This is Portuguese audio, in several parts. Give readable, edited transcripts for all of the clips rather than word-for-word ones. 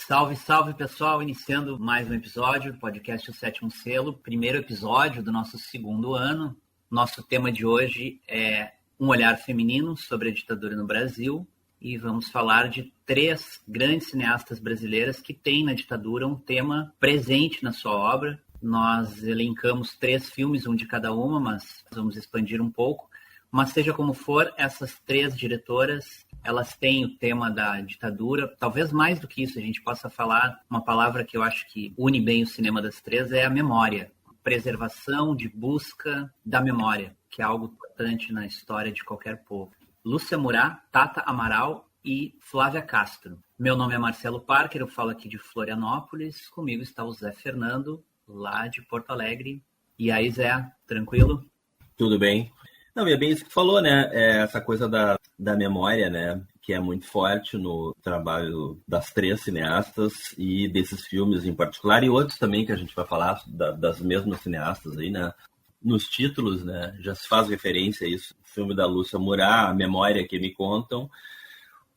Salve, salve pessoal, iniciando mais um episódio do podcast O Sétimo Selo, primeiro episódio do nosso segundo ano. Nosso tema de hoje é um olhar feminino sobre a ditadura no Brasil e vamos falar de 3 grandes cineastas brasileiras que têm na ditadura um tema presente na sua obra. Nós elencamos 3 filmes, um de cada uma, mas vamos expandir um pouco. Mas seja como for, essas 3 diretoras, elas têm o tema da ditadura. Talvez mais do que isso, a gente possa falar uma palavra que eu acho que une bem o cinema das 3, é a memória. Preservação, de busca da memória, que é algo importante na história de qualquer povo. Lúcia Murat, Tata Amaral e Flávia Castro. Meu nome é Marcelo Parker, eu falo aqui de Florianópolis. Comigo está o Zé Fernando, lá de Porto Alegre. E aí, Zé, tranquilo? Tudo bem. Não, e é bem isso que tu falou, né? Essa coisa da memória, né? Que é muito forte no trabalho das 3 cineastas e desses filmes em particular, e outros também que a gente vai falar das mesmas cineastas aí, né? Nos títulos, né? Já se faz referência a isso. O filme da Lúcia Murat, A Memória que Me Contam.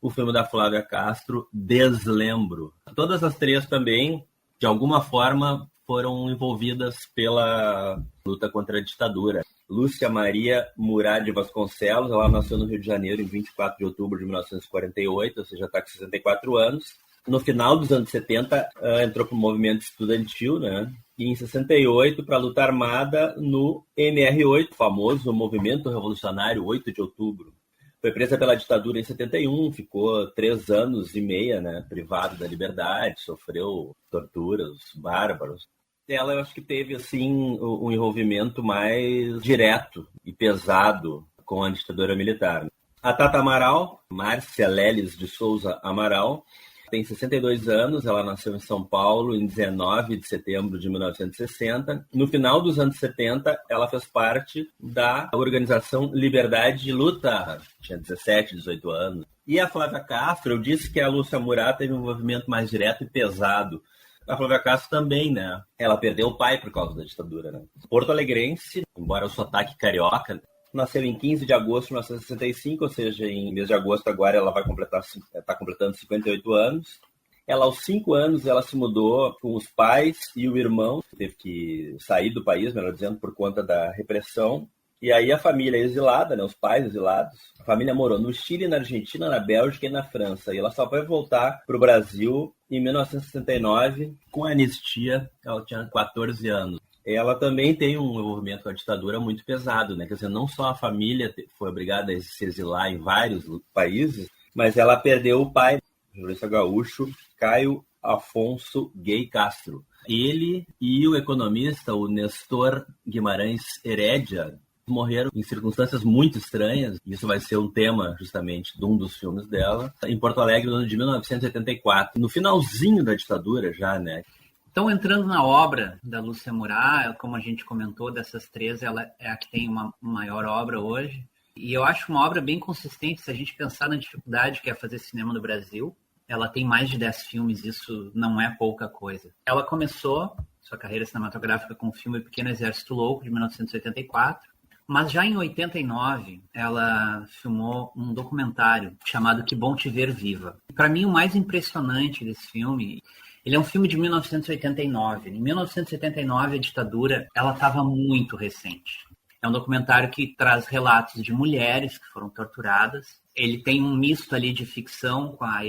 O filme da Flávia Castro, Deslembro. Todas as 3 também, de alguma forma, foram envolvidas pela luta contra a ditadura. Lúcia Maria Murat de Vasconcelos, ela nasceu no Rio de Janeiro em 24 de outubro de 1948, ou seja, já está com 64 anos. No final dos anos 70, entrou para o movimento estudantil, né? E em 68, para a luta armada no MR8, famoso Movimento Revolucionário 8 de Outubro. Foi presa pela ditadura em 71, ficou 3 anos e meio, né, privado da liberdade, sofreu torturas bárbaras. Ela, eu acho que teve assim um envolvimento mais direto e pesado com a ditadura militar. A Tata Amaral, Márcia Leles de Souza Amaral, tem 62 anos, ela nasceu em São Paulo em 19 de setembro de 1960. No final dos anos 70, ela fez parte da organização Liberdade de Luta, tinha 17, 18 anos. E a Flávia Castro, eu disse que a Lúcia Murat teve um envolvimento mais direto e pesado. A Flávia Castro também, né? Ela perdeu o pai por causa da ditadura, né? Porto-alegrense, embora o sotaque carioca, nasceu em 15 de agosto de 1965, ou seja, em mês de agosto agora ela está completando 58 anos. Ela, aos 5 anos, ela se mudou com os pais e o irmão, teve que sair do país, melhor dizendo, por conta da repressão. E aí a família exilada, né, os pais exilados, a família morou no Chile, na Argentina, na Bélgica e na França. E ela só foi voltar para o Brasil em 1969, com a anistia. Ela tinha 14 anos. Ela também tem um envolvimento com a ditadura muito pesado, né? Quer dizer, não só a família foi obrigada a se exilar em vários países, mas ela perdeu o pai, o jornalista gaúcho, Caio Afonso Gay Castro. Ele e o economista, o Nestor Guimarães Herédia, morreram em circunstâncias muito estranhas. Isso vai ser um tema, justamente, de um dos filmes dela, em Porto Alegre, no ano de 1984. No finalzinho da ditadura já, né? Então, entrando na obra da Lúcia Murat, como a gente comentou, dessas 3, ela é a que tem uma maior obra hoje. E eu acho uma obra bem consistente, se a gente pensar na dificuldade que é fazer cinema no Brasil. Ela tem mais de 10 filmes, isso não é pouca coisa. Ela começou sua carreira cinematográfica com o filme Pequeno Exército Louco, de 1984. Mas já em 89, ela filmou um documentário chamado Que Bom Te Ver Viva. Para mim, o mais impressionante desse filme, ele é um filme de 1989. Em 1979, a ditadura estava muito recente. É um documentário que traz relatos de mulheres que foram torturadas. Ele tem um misto ali de ficção com a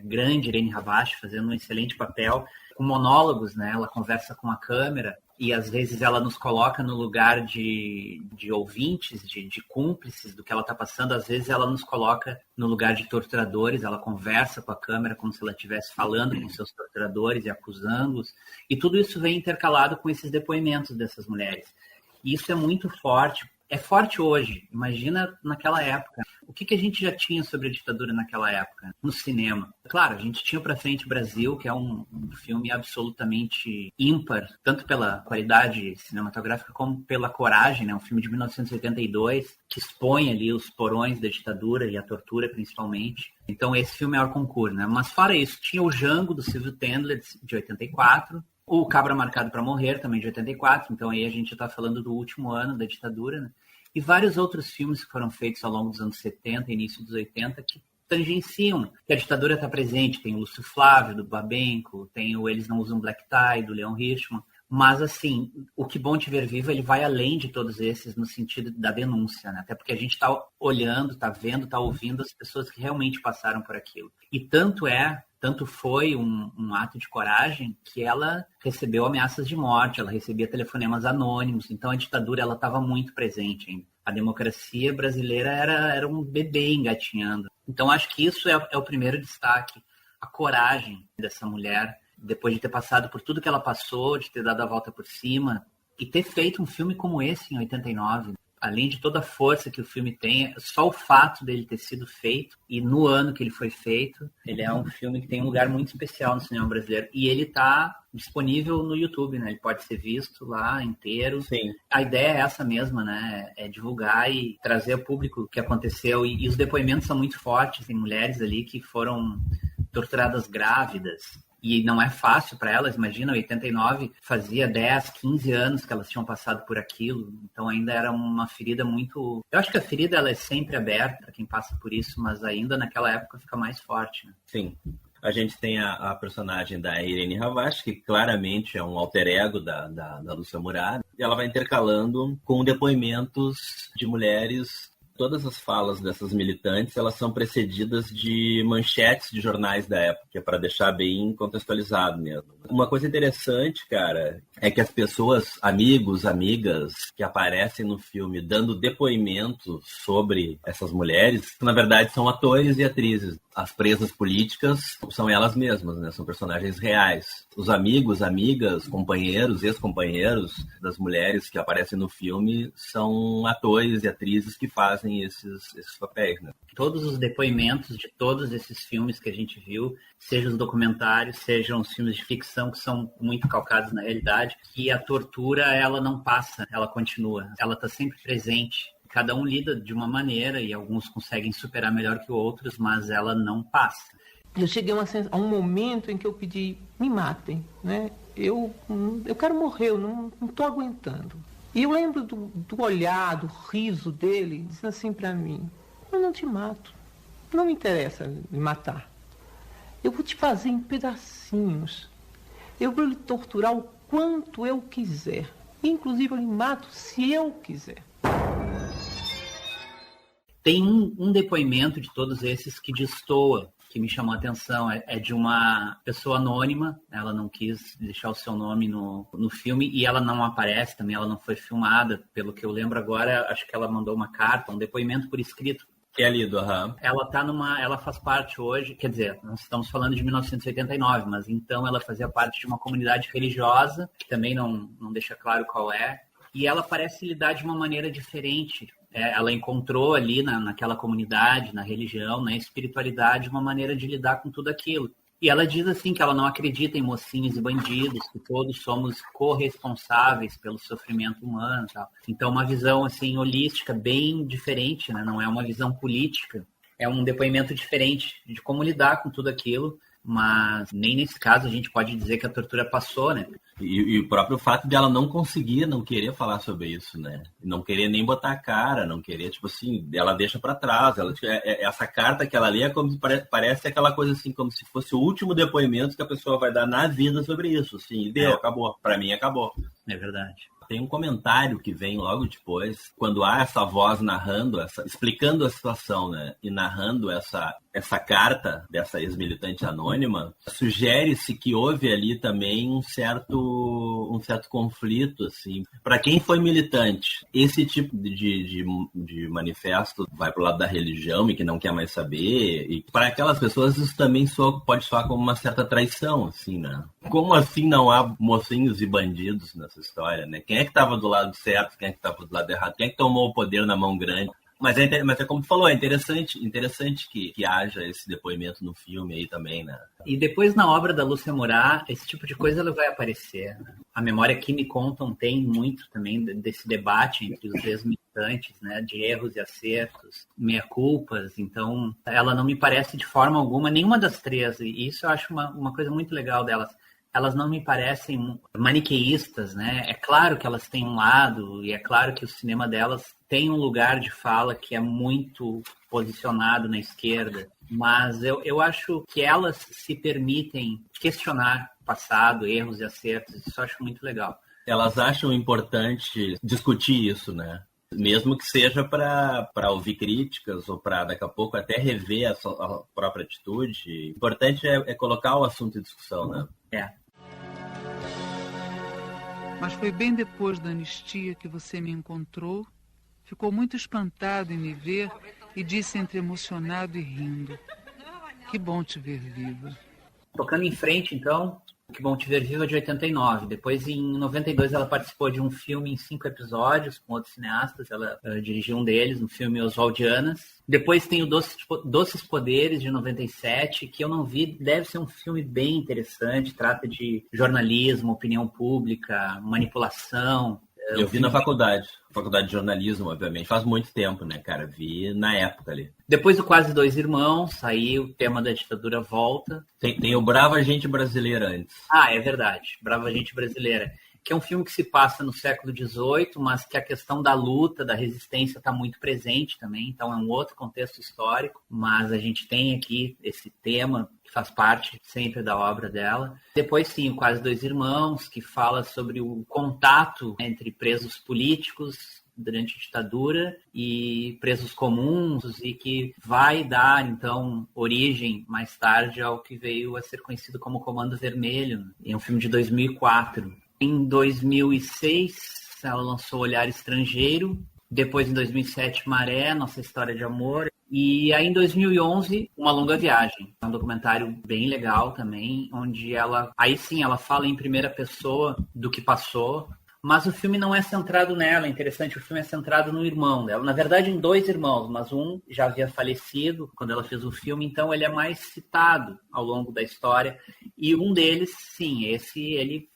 grande Irene Ravache, fazendo um excelente papel, com monólogos, né? Ela conversa com a câmera e às vezes ela nos coloca no lugar de ouvintes, de cúmplices do que ela está passando. Às vezes ela nos coloca no lugar de torturadores, ela conversa com a câmera como se ela estivesse falando com seus torturadores e acusando-os. E tudo isso vem intercalado com esses depoimentos dessas mulheres. E isso é muito forte. É forte hoje, imagina naquela época. O que a gente já tinha sobre a ditadura naquela época, no cinema? Claro, a gente tinha o Pra Frente Brasil, que é um filme absolutamente ímpar, tanto pela qualidade cinematográfica como pela coragem, né? Um filme de 1982, que expõe ali os porões da ditadura e a tortura, principalmente. Então esse filme é o concurso, né? Mas fora isso, tinha o Django, do Silvio Tendler, de 84, o Cabra Marcado para Morrer, também de 84, então aí a gente está falando do último ano da ditadura, né? E vários outros filmes que foram feitos ao longo dos anos 70 e início dos 80 que tangenciam, que a ditadura está presente, tem o Lúcio Flávio, do Babenco, tem o Eles Não Usam Black Tie, do Leon Hirschman, mas, assim, o Que Bom Te Ver Viva, ele vai além de todos esses no sentido da denúncia, né? Até porque a gente está olhando, está vendo, está ouvindo as pessoas que realmente passaram por aquilo. E tanto foi um ato de coragem que ela recebeu ameaças de morte, ela recebia telefonemas anônimos, então a ditadura ela estava muito presente ainda. A democracia brasileira era um bebê engatinhando. Então acho que isso é o primeiro destaque, a coragem dessa mulher, depois de ter passado por tudo que ela passou, de ter dado a volta por cima, e ter feito um filme como esse em 89. Além de toda a força que o filme tem, só o fato dele ter sido feito, e no ano que ele foi feito, ele é um filme que tem um lugar muito especial no cinema brasileiro. E ele está disponível no YouTube, né? Ele pode ser visto lá inteiro. Sim. A ideia é essa mesma, né? É divulgar e trazer ao público o que aconteceu. E os depoimentos são muito fortes. Tem mulheres ali que foram torturadas grávidas. E não é fácil para elas, imagina, 89 fazia 10, 15 anos que elas tinham passado por aquilo, então ainda era uma ferida muito... Eu acho que a ferida ela é sempre aberta para quem passa por isso, mas ainda naquela época fica mais forte, né? Sim. A gente tem a personagem da Irene Havashi, que claramente é um alter ego da Lúcia Murat, e ela vai intercalando com depoimentos de mulheres. Todas as falas dessas militantes, elas são precedidas de manchetes de jornais da época, que é para deixar bem contextualizado mesmo. Uma coisa interessante, cara, é que as pessoas, amigos, amigas, que aparecem no filme dando depoimentos sobre essas mulheres, na verdade são atores e atrizes. As presas políticas são elas mesmas, né? São personagens reais. Os amigos, amigas, companheiros, ex-companheiros das mulheres que aparecem no filme são atores e atrizes que fazem esses papéis, né? Todos os depoimentos de todos esses filmes que a gente viu, sejam os documentários, sejam os filmes de ficção que são muito calcados na realidade, que a tortura ela não passa, ela continua, ela está sempre presente. Cada um lida de uma maneira e alguns conseguem superar melhor que outros, mas ela não passa. Eu cheguei a um momento em que eu pedi, me matem, né? Eu quero morrer, eu não estou aguentando. E eu lembro do olhar, do riso dele, dizendo assim para mim, eu não te mato, não me interessa me matar. Eu vou te fazer em pedacinhos. Eu vou lhe torturar o quanto eu quiser. Inclusive eu lhe mato se eu quiser. Tem um depoimento de todos esses que destoa, que me chamou a atenção. É de uma pessoa anônima, ela não quis deixar o seu nome no filme e ela não aparece também, ela não foi filmada. Pelo que eu lembro agora, acho que ela mandou uma carta, um depoimento por escrito. É lido, aham. Ela faz parte hoje, quer dizer, nós estamos falando de 1989, mas então ela fazia parte de uma comunidade religiosa, que também não deixa claro qual é, e ela parece lidar de uma maneira diferente. Ela encontrou ali naquela comunidade, na religião, na espiritualidade, uma maneira de lidar com tudo aquilo. E ela diz assim que ela não acredita em mocinhos e bandidos, que todos somos corresponsáveis pelo sofrimento humano e tal. Então, uma visão assim holística bem diferente, né? Não é uma visão política, é um depoimento diferente de como lidar com tudo aquilo, mas nem nesse caso a gente pode dizer que a tortura passou, né? E o próprio fato de ela não conseguir, não querer falar sobre isso, né? Não querer nem botar a cara, não querer, tipo assim, ela deixa pra trás. Essa carta que ela lê é como parece aquela coisa assim, como se fosse o último depoimento que a pessoa vai dar na vida sobre isso, assim, e deu, acabou. Pra mim, acabou. É verdade. Tem um comentário que vem logo depois, quando há essa voz narrando, explicando a situação, né? E narrando essa carta dessa ex-militante anônima, sugere-se que houve ali também um certo conflito, assim. Para quem foi militante, esse tipo de manifesto vai pro lado da religião e que não quer mais saber. E para aquelas pessoas isso também pode soar como uma certa traição, assim, né? Como assim não há mocinhos e bandidos nessa história, né? Quem é que estava do lado certo, quem é que estava do lado errado, quem é que tomou o poder na mão grande? Mas é como tu falou, é interessante que haja esse depoimento no filme aí também, né? E depois na obra da Lúcia Murat, esse tipo de coisa ela vai aparecer. A Memória que Me Contam tem muito também desse debate entre os ex-militantes, né? De erros e acertos, meia-culpas. Então, ela não me parece de forma alguma nenhuma das três. E isso eu acho uma coisa muito legal delas. elas não me parecem maniqueístas, né? É claro que elas têm um lado, e é claro que o cinema delas tem um lugar de fala que é muito posicionado na esquerda, mas eu acho que elas se permitem questionar o passado, erros e acertos, isso eu acho muito legal. Elas acham importante discutir isso, né? Mesmo que seja para ouvir críticas ou para daqui a pouco até rever a própria atitude. O importante é colocar o assunto em discussão, né? É. Mas foi bem depois da anistia que você me encontrou, ficou muito espantado em me ver e disse entre emocionado e rindo: que bom te ver viva. Tocando em frente, então, Que Bom Te Ver Viva de 89. Depois, em 92, ela participou de um filme em 5 episódios com outros cineastas. Ela dirigiu um deles, no filme Oswaldianas. Depois tem o Doces Poderes, de 97, que eu não vi. Deve ser um filme bem interessante. Trata de jornalismo, opinião pública, manipulação. Eu vi na faculdade de jornalismo, obviamente. Faz muito tempo, né, cara? Vi na época ali. Depois do Quase Dois Irmãos, aí o tema da ditadura volta. Tem o Brava Gente Brasileira antes. Ah, é verdade. Brava Gente Brasileira. Que é um filme que se passa no século XVIII, mas que a questão da luta, da resistência está muito presente também. Então é um outro contexto histórico, mas a gente tem aqui esse tema que faz parte sempre da obra dela. Depois, sim, o Quase Dois Irmãos, que fala sobre o contato entre presos políticos durante a ditadura e presos comuns, e que vai dar, então, origem, mais tarde, ao que veio a ser conhecido como Comando Vermelho. É um filme de 2004. Em 2006, ela lançou Olhar Estrangeiro. Depois, em 2007, Maré, Nossa História de Amor. E aí, em 2011, Uma Longa Viagem. É um documentário bem legal também, onde ela... Aí sim, ela fala em primeira pessoa do que passou, mas o filme não é centrado nela. É interessante, o filme é centrado no irmão dela. Na verdade, em 2 irmãos, mas um já havia falecido quando ela fez o filme, então ele é mais citado ao longo da história. E um deles, sim, ele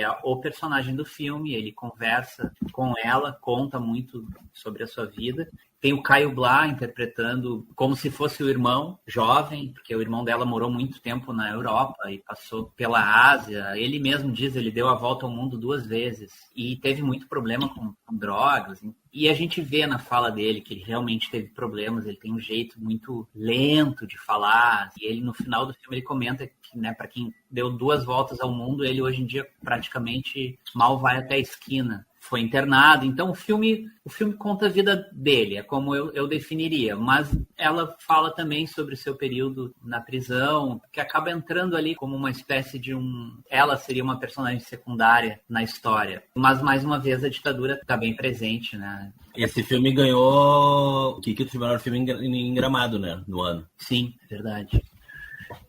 é o personagem do filme, ele conversa com ela, conta muito sobre a sua vida. Tem o Caio Blá interpretando como se fosse o irmão jovem, porque o irmão dela morou muito tempo na Europa e passou pela Ásia. Ele mesmo diz, ele deu a volta ao mundo 2 vezes e teve muito problema com drogas. E a gente vê na fala dele que ele realmente teve problemas, ele tem um jeito muito lento de falar. E ele, no final do filme, ele comenta que, né, para quem deu 2 voltas ao mundo, ele hoje em dia praticamente mal vai até a esquina. Foi internado. Então o filme conta a vida dele, é como eu definiria, mas ela fala também sobre o seu período na prisão, que acaba entrando ali como uma espécie de ela seria uma personagem secundária na história, mas mais uma vez a ditadura está bem presente, né? Esse filme ganhou o Kikito de melhor filme em Gramado, né, no ano. Sim, é verdade.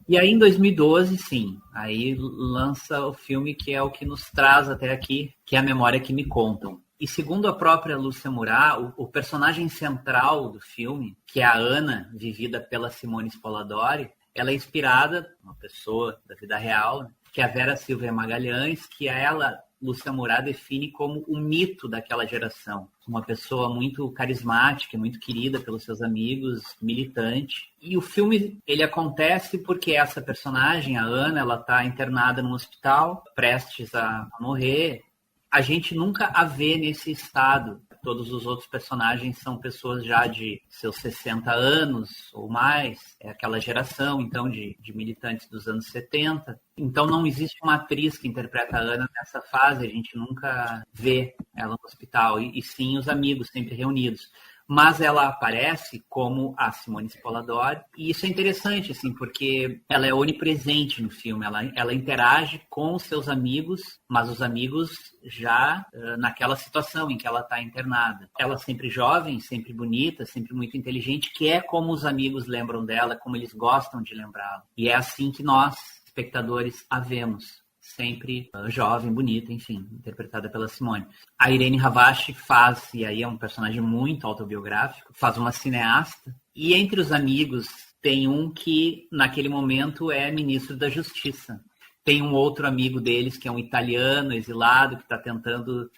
E aí, em 2012, sim, aí lança o filme que é o que nos traz até aqui, que é A Memória que Me Contam. E segundo a própria Lúcia Murat, o personagem central do filme, que é a Ana, vivida pela Simone Spoladori, ela é inspirada, uma pessoa da vida real, que é a Vera Silvia Magalhães, que ela, Lúcia Murat, define como o mito daquela geração. Uma pessoa muito carismática, muito querida pelos seus amigos, militante. E o filme, ele acontece porque essa personagem, a Ana, ela está internada num hospital, prestes a morrer. A gente nunca a vê nesse estado. Todos os outros personagens são pessoas já de seus 60 anos ou mais. É aquela geração, então, de militantes dos anos 70. Então, não existe uma atriz que interpreta a Ana nessa fase. A gente nunca vê ela no hospital. E sim os amigos sempre reunidos. Mas ela aparece como a Simone Spoladori, e isso é interessante, assim, porque ela é onipresente no filme, ela interage com os seus amigos, mas os amigos já naquela situação em que ela está internada. Ela sempre jovem, sempre bonita, sempre muito inteligente, que é como os amigos lembram dela, como eles gostam de lembrá-la. E é assim que nós, espectadores, a vemos. Sempre jovem, bonita, enfim, interpretada pela Simone. A Irene Havashi faz, e aí é um personagem muito autobiográfico, faz uma cineasta, e entre os amigos tem um que, naquele momento, é ministro da Justiça. Tem um outro amigo deles, que é um italiano exilado, que está tentando...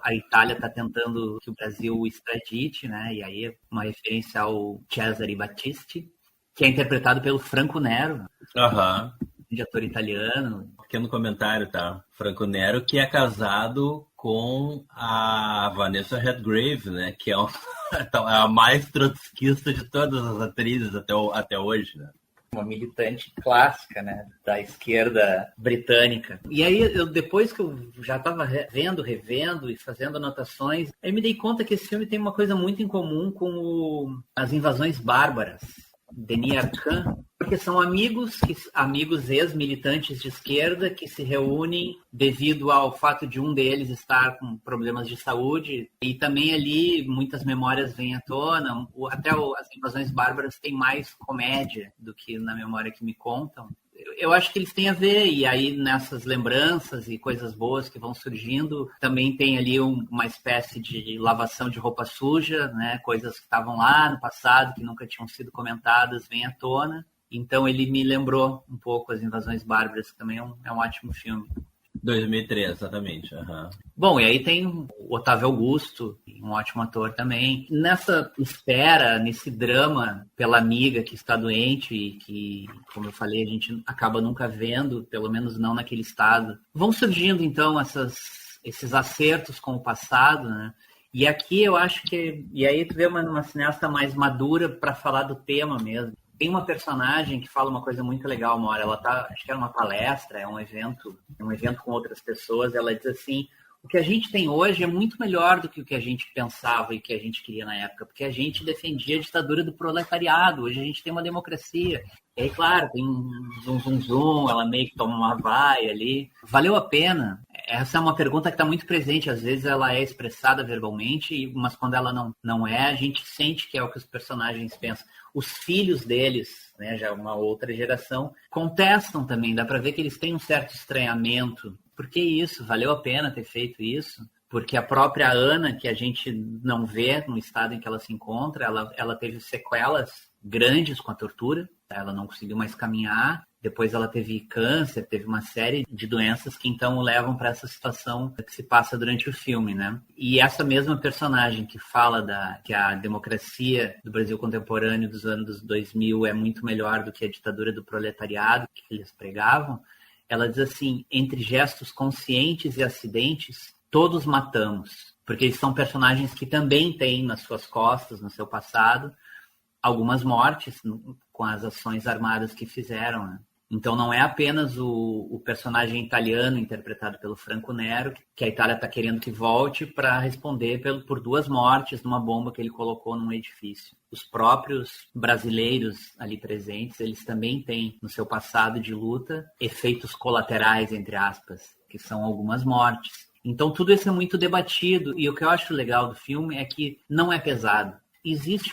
A Itália está tentando que o Brasil o extradite, né? E aí é uma referência ao Cesare Battisti, que é interpretado pelo Franco Nero. Aham. grande ator italiano. Pequeno comentário, tá? Franco Nero, que é casado com a Vanessa Redgrave, né? Que é a mais trotskista de todas as atrizes até hoje, né? Uma militante clássica, né, da esquerda britânica. E aí, depois que eu já estava revendo e fazendo anotações, aí me dei conta que esse filme tem uma coisa muito em comum com As Invasões Bárbaras, Denis Arcand, porque são amigos ex-militantes de esquerda que se reúnem devido ao fato de um deles estar com problemas de saúde, e também ali muitas memórias vêm à tona. Até As Invasões Bárbaras tem mais comédia do que na memória que me contam. Eu acho que eles têm a ver, e aí nessas lembranças e coisas boas que vão surgindo, também tem ali uma espécie de lavação de roupa suja, né? Coisas que estavam lá no passado, que nunca tinham sido comentadas, vêm à tona. Então ele me lembrou um pouco As Invasões Bárbaras, que também é um ótimo filme. 2003, exatamente. Uhum. Bom, e aí tem o Otávio Augusto, um ótimo ator também. Nessa espera, nesse drama pela amiga que está doente e que, como eu falei, a gente acaba nunca vendo, pelo menos não naquele estado. Vão surgindo, então, esses acertos com o passado, né? E aqui eu acho que... E aí tu vê uma cineasta mais madura para falar do tema mesmo. Tem uma personagem que fala uma coisa muito legal, uma hora. Ela acho que era uma palestra, é um evento com outras pessoas. Ela diz assim: o que a gente tem hoje é muito melhor do que o que a gente pensava e que a gente queria na época, porque a gente defendia a ditadura do proletariado. Hoje a gente tem uma democracia. E aí, claro, tem um zum, ela meio que toma uma vaia ali. Valeu a pena? Essa é uma pergunta que está muito presente. Às vezes ela é expressada verbalmente, mas quando ela não é, a gente sente que é o que os personagens pensam. Os filhos deles, né, já uma outra geração, contestam também. Dá para ver que eles têm um certo estranhamento. Por que isso? Valeu a pena ter feito isso? Porque a própria Ana, que a gente não vê no estado em que ela se encontra, ela teve sequelas grandes com a tortura. Ela não conseguiu mais caminhar. Depois ela teve câncer, teve uma série de doenças que então o levam para essa situação que se passa durante o filme, né? E essa mesma personagem que fala que a democracia do Brasil contemporâneo dos anos 2000 é muito melhor do que a ditadura do proletariado que eles pregavam, ela diz assim: entre gestos conscientes e acidentes, todos matamos. Porque eles são personagens que também têm nas suas costas, no seu passado, algumas mortes com as ações armadas que fizeram, né? Então não é apenas o personagem italiano interpretado pelo Franco Nero, que a Itália está querendo que volte para responder por 2 mortes numa bomba que ele colocou num edifício. Os próprios brasileiros ali presentes, eles também têm no seu passado de luta efeitos colaterais, entre aspas, que são algumas mortes. Então tudo isso é muito debatido, e o que eu acho legal do filme é que não é pesado. Existe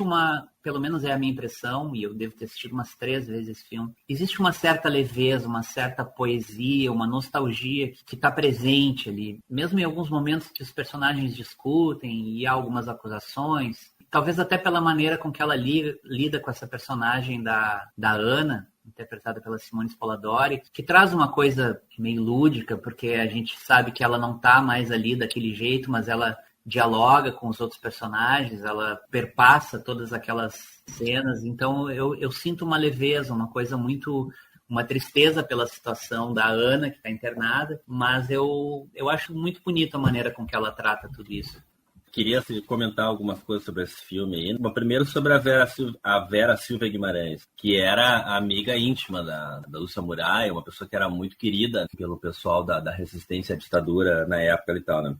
pelo menos é a minha impressão, e eu devo ter assistido umas 3 vezes esse filme, existe uma certa leveza, uma certa poesia, uma nostalgia que está presente ali, mesmo em alguns momentos que os personagens discutem e há algumas acusações, talvez até pela maneira com que ela lida com essa personagem da Ana, interpretada pela Simone Spoladori, que traz uma coisa meio lúdica, porque a gente sabe que ela não está mais ali daquele jeito, mas ela dialoga com os outros personagens, ela perpassa todas aquelas cenas. Então eu sinto uma leveza, uma coisa uma tristeza pela situação da Ana, que está internada, mas eu acho muito bonita a maneira com que ela trata tudo isso. Queria comentar algumas coisas sobre esse filme aí. Primeiro sobre a Vera Silva Guimarães, que era a amiga íntima da Lúcia Murai, uma pessoa que era muito querida pelo pessoal da resistência à ditadura na época e tal, né?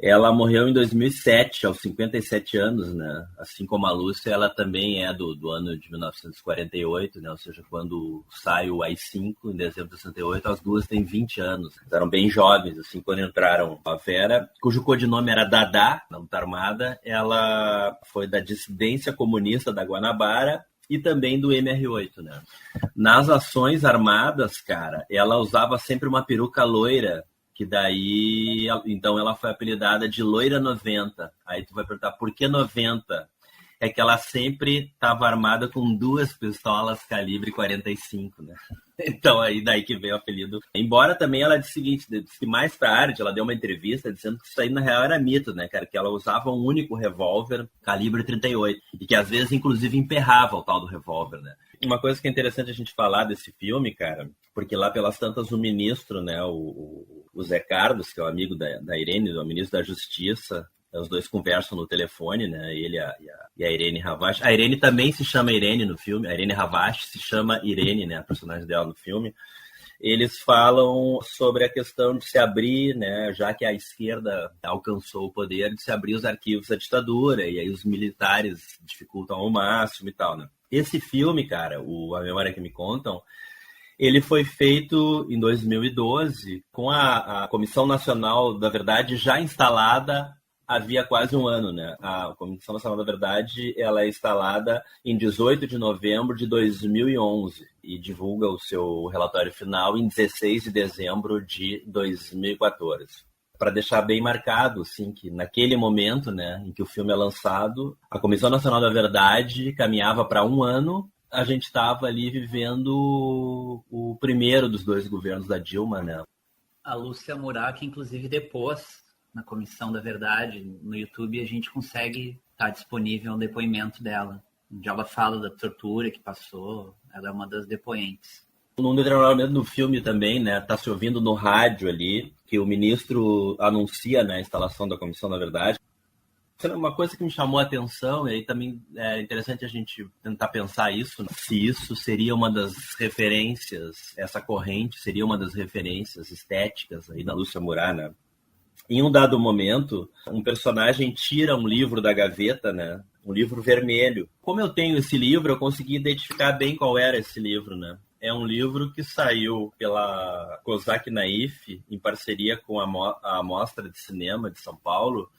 Ela morreu em 2007, aos 57 anos, né? Assim como a Lúcia, ela também é do ano de 1948, né? Ou seja, quando sai o AI-5, em dezembro de 68, as duas têm 20 anos. Eram bem jovens, assim, quando entraram. A Vera, cujo codinome era Dadá, na luta armada, ela foi da dissidência comunista da Guanabara e também do MR8, né? Nas ações armadas, cara, ela usava sempre uma peruca loira, que daí, então ela foi apelidada de Loira 90. Aí tu vai perguntar, por que 90? É que ela sempre estava armada com 2 pistolas calibre 45, né? Então, aí daí que veio o apelido. Embora também ela disse o seguinte, disse que mais tarde ela deu uma entrevista dizendo que isso aí na real era mito, né, cara? Que ela usava um único revólver calibre 38 e que às vezes, inclusive, emperrava o tal do revólver, né? Uma coisa que é interessante a gente falar desse filme, cara, porque lá pelas tantas o ministro, né, o Zé Carlos, que é o amigo da Irene, o ministro da Justiça, os dois conversam no telefone, né? Ele e a Irene Havashi. A Irene também se chama Irene no filme. A Irene Havashi se chama Irene, né? A personagem dela no filme. Eles falam sobre a questão de se abrir, né? Já que a esquerda alcançou o poder, de se abrir os arquivos da ditadura. E aí os militares dificultam ao máximo e tal, né? Esse filme, cara, A Memória que Me Contam, ele foi feito em 2012 com a Comissão Nacional da Verdade já instalada havia quase um ano, né? A Comissão Nacional da Verdade, ela é instalada em 18 de novembro de 2011 e divulga o seu relatório final em 16 de dezembro de 2014. Para deixar bem marcado, assim, que naquele momento, né, em que o filme é lançado, a Comissão Nacional da Verdade caminhava para um ano. A gente estava ali vivendo o primeiro dos dois governos da Dilma, né? A Lúcia Murat, que inclusive depois na Comissão da Verdade, no YouTube, a gente consegue estar disponível um depoimento dela, onde ela fala da tortura que passou, ela é uma das depoentes. Num determinado momento do filme também, né, tá se ouvindo no rádio ali, que o ministro anuncia, né, a instalação da Comissão da Verdade. Uma coisa que me chamou a atenção, e aí também é interessante a gente tentar pensar isso, se isso seria uma das referências, essa corrente seria uma das referências estéticas aí da Lúcia Murat, né? Em um dado momento, um personagem tira um livro da gaveta, né? Um livro vermelho. Como eu tenho esse livro, eu consegui identificar bem qual era esse livro, né? É um livro que saiu pela Kozak Naif, em parceria com a Mostra de Cinema de São Paulo,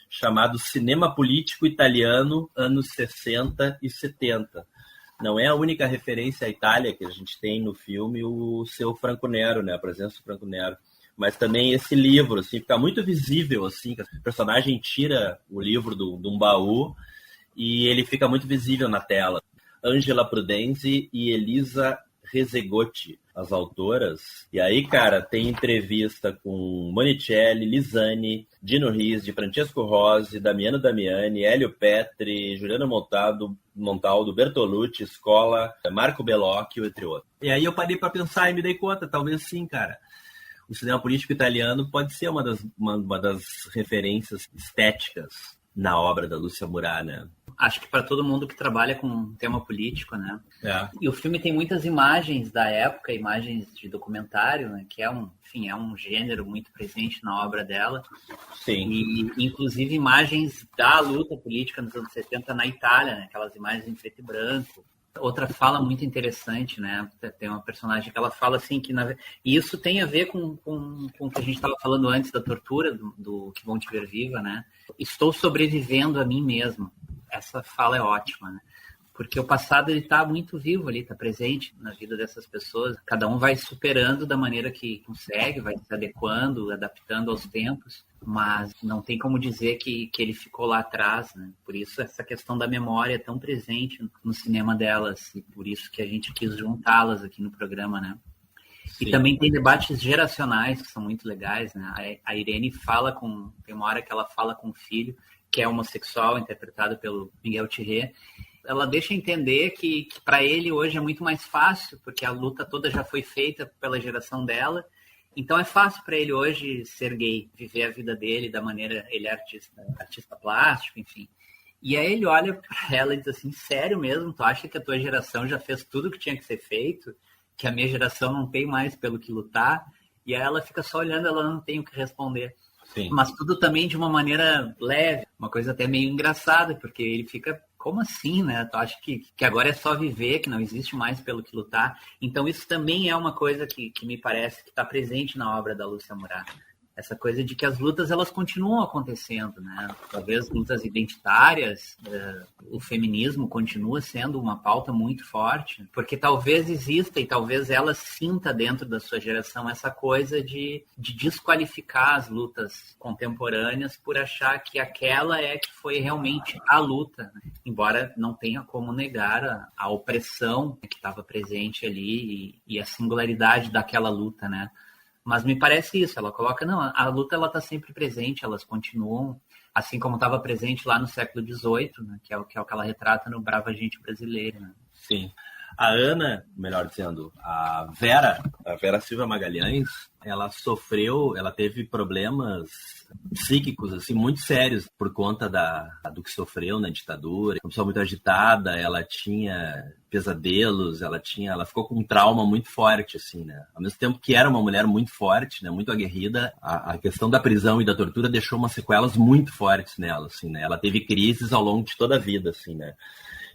chamado Cinema Político Italiano, anos 60 e 70. Não é a única referência à Itália que a gente tem no filme, o seu Franco Nero, né? A presença do Franco Nero. Mas também esse livro, assim, fica muito visível, assim, que o personagem tira o livro de um baú e ele fica muito visível na tela. Angela Prudenzi e Elisa Rezegotti, as autoras. E aí, cara, tem entrevista com Monicelli, Lisani, Dino Risi, Francesco Rosi, Damiano Damiani, Hélio Petri, Juliano Montaldo, Bertolucci, Scola, Marco Bellocchio, entre outros. E aí eu parei para pensar e me dei conta, talvez sim, cara. O cinema político italiano pode ser uma das referências estéticas na obra da Lúcia Murat, né? Acho que para todo mundo que trabalha com tema político, né? É. E o filme tem muitas imagens da época, imagens de documentário, né? Que é um gênero muito presente na obra dela. Sim. E, inclusive, imagens da luta política nos anos 70 na Itália, né? Aquelas imagens em preto e branco. Outra fala muito interessante, né? Tem uma personagem que ela fala assim que e isso tem a ver com o que a gente estava falando antes da tortura do Que Bom Te Ver Viva, né? Estou sobrevivendo a mim mesmo. Essa fala é ótima, né? Porque o passado ele está muito vivo ali, está presente na vida dessas pessoas. Cada um vai superando da maneira que consegue, vai se adequando, adaptando aos tempos, mas não tem como dizer que ele ficou lá atrás, né? Por isso essa questão da memória é tão presente no cinema delas, e por isso que a gente quis juntá-las aqui no programa, né? Sim. E também tem debates geracionais que são muito legais, né? A Irene tem uma hora que ela fala com o filho, que é homossexual, interpretado pelo Miguel Thierry. Ela deixa entender que para ele hoje é muito mais fácil, porque a luta toda já foi feita pela geração dela. Então é fácil para ele hoje ser gay, viver a vida dele da maneira... Ele é artista plástico, enfim. E aí ele olha para ela e diz assim, sério mesmo? Tu acha que a tua geração já fez tudo que tinha que ser feito? Que a minha geração não tem mais pelo que lutar? E aí ela fica só olhando, ela não tem o que responder. Sim. Mas tudo também de uma maneira leve, uma coisa até meio engraçada, porque ele fica... Como assim, né? Tu acha que agora é só viver, que não existe mais pelo que lutar? Então isso também é uma coisa que me parece que está presente na obra da Lúcia Murat. essa coisa de que as lutas elas continuam acontecendo, né? Talvez lutas identitárias, o feminismo continua sendo uma pauta muito forte, porque talvez exista e talvez ela sinta dentro da sua geração essa coisa de desqualificar as lutas contemporâneas por achar que aquela é que foi realmente a luta, né? Embora não tenha como negar a opressão que estava presente ali e a singularidade daquela luta, né? Mas me parece isso, ela coloca, não, a luta ela está sempre presente, elas continuam, assim como estava presente lá no século XVIII, né, que é o que ela retrata no Brava Gente Brasileira. Né? Sim. A Ana, melhor dizendo, a Vera Silva Magalhães, ela teve problemas psíquicos assim, muito sérios por conta do que sofreu na ditadura. Uma pessoa muito agitada, ela tinha pesadelos, ela ficou com um trauma muito forte, assim, né? Ao mesmo tempo que era uma mulher muito forte, né, muito aguerrida, a questão da prisão e da tortura deixou umas sequelas muito fortes nela, assim, né? Ela teve crises ao longo de toda a vida, assim, né?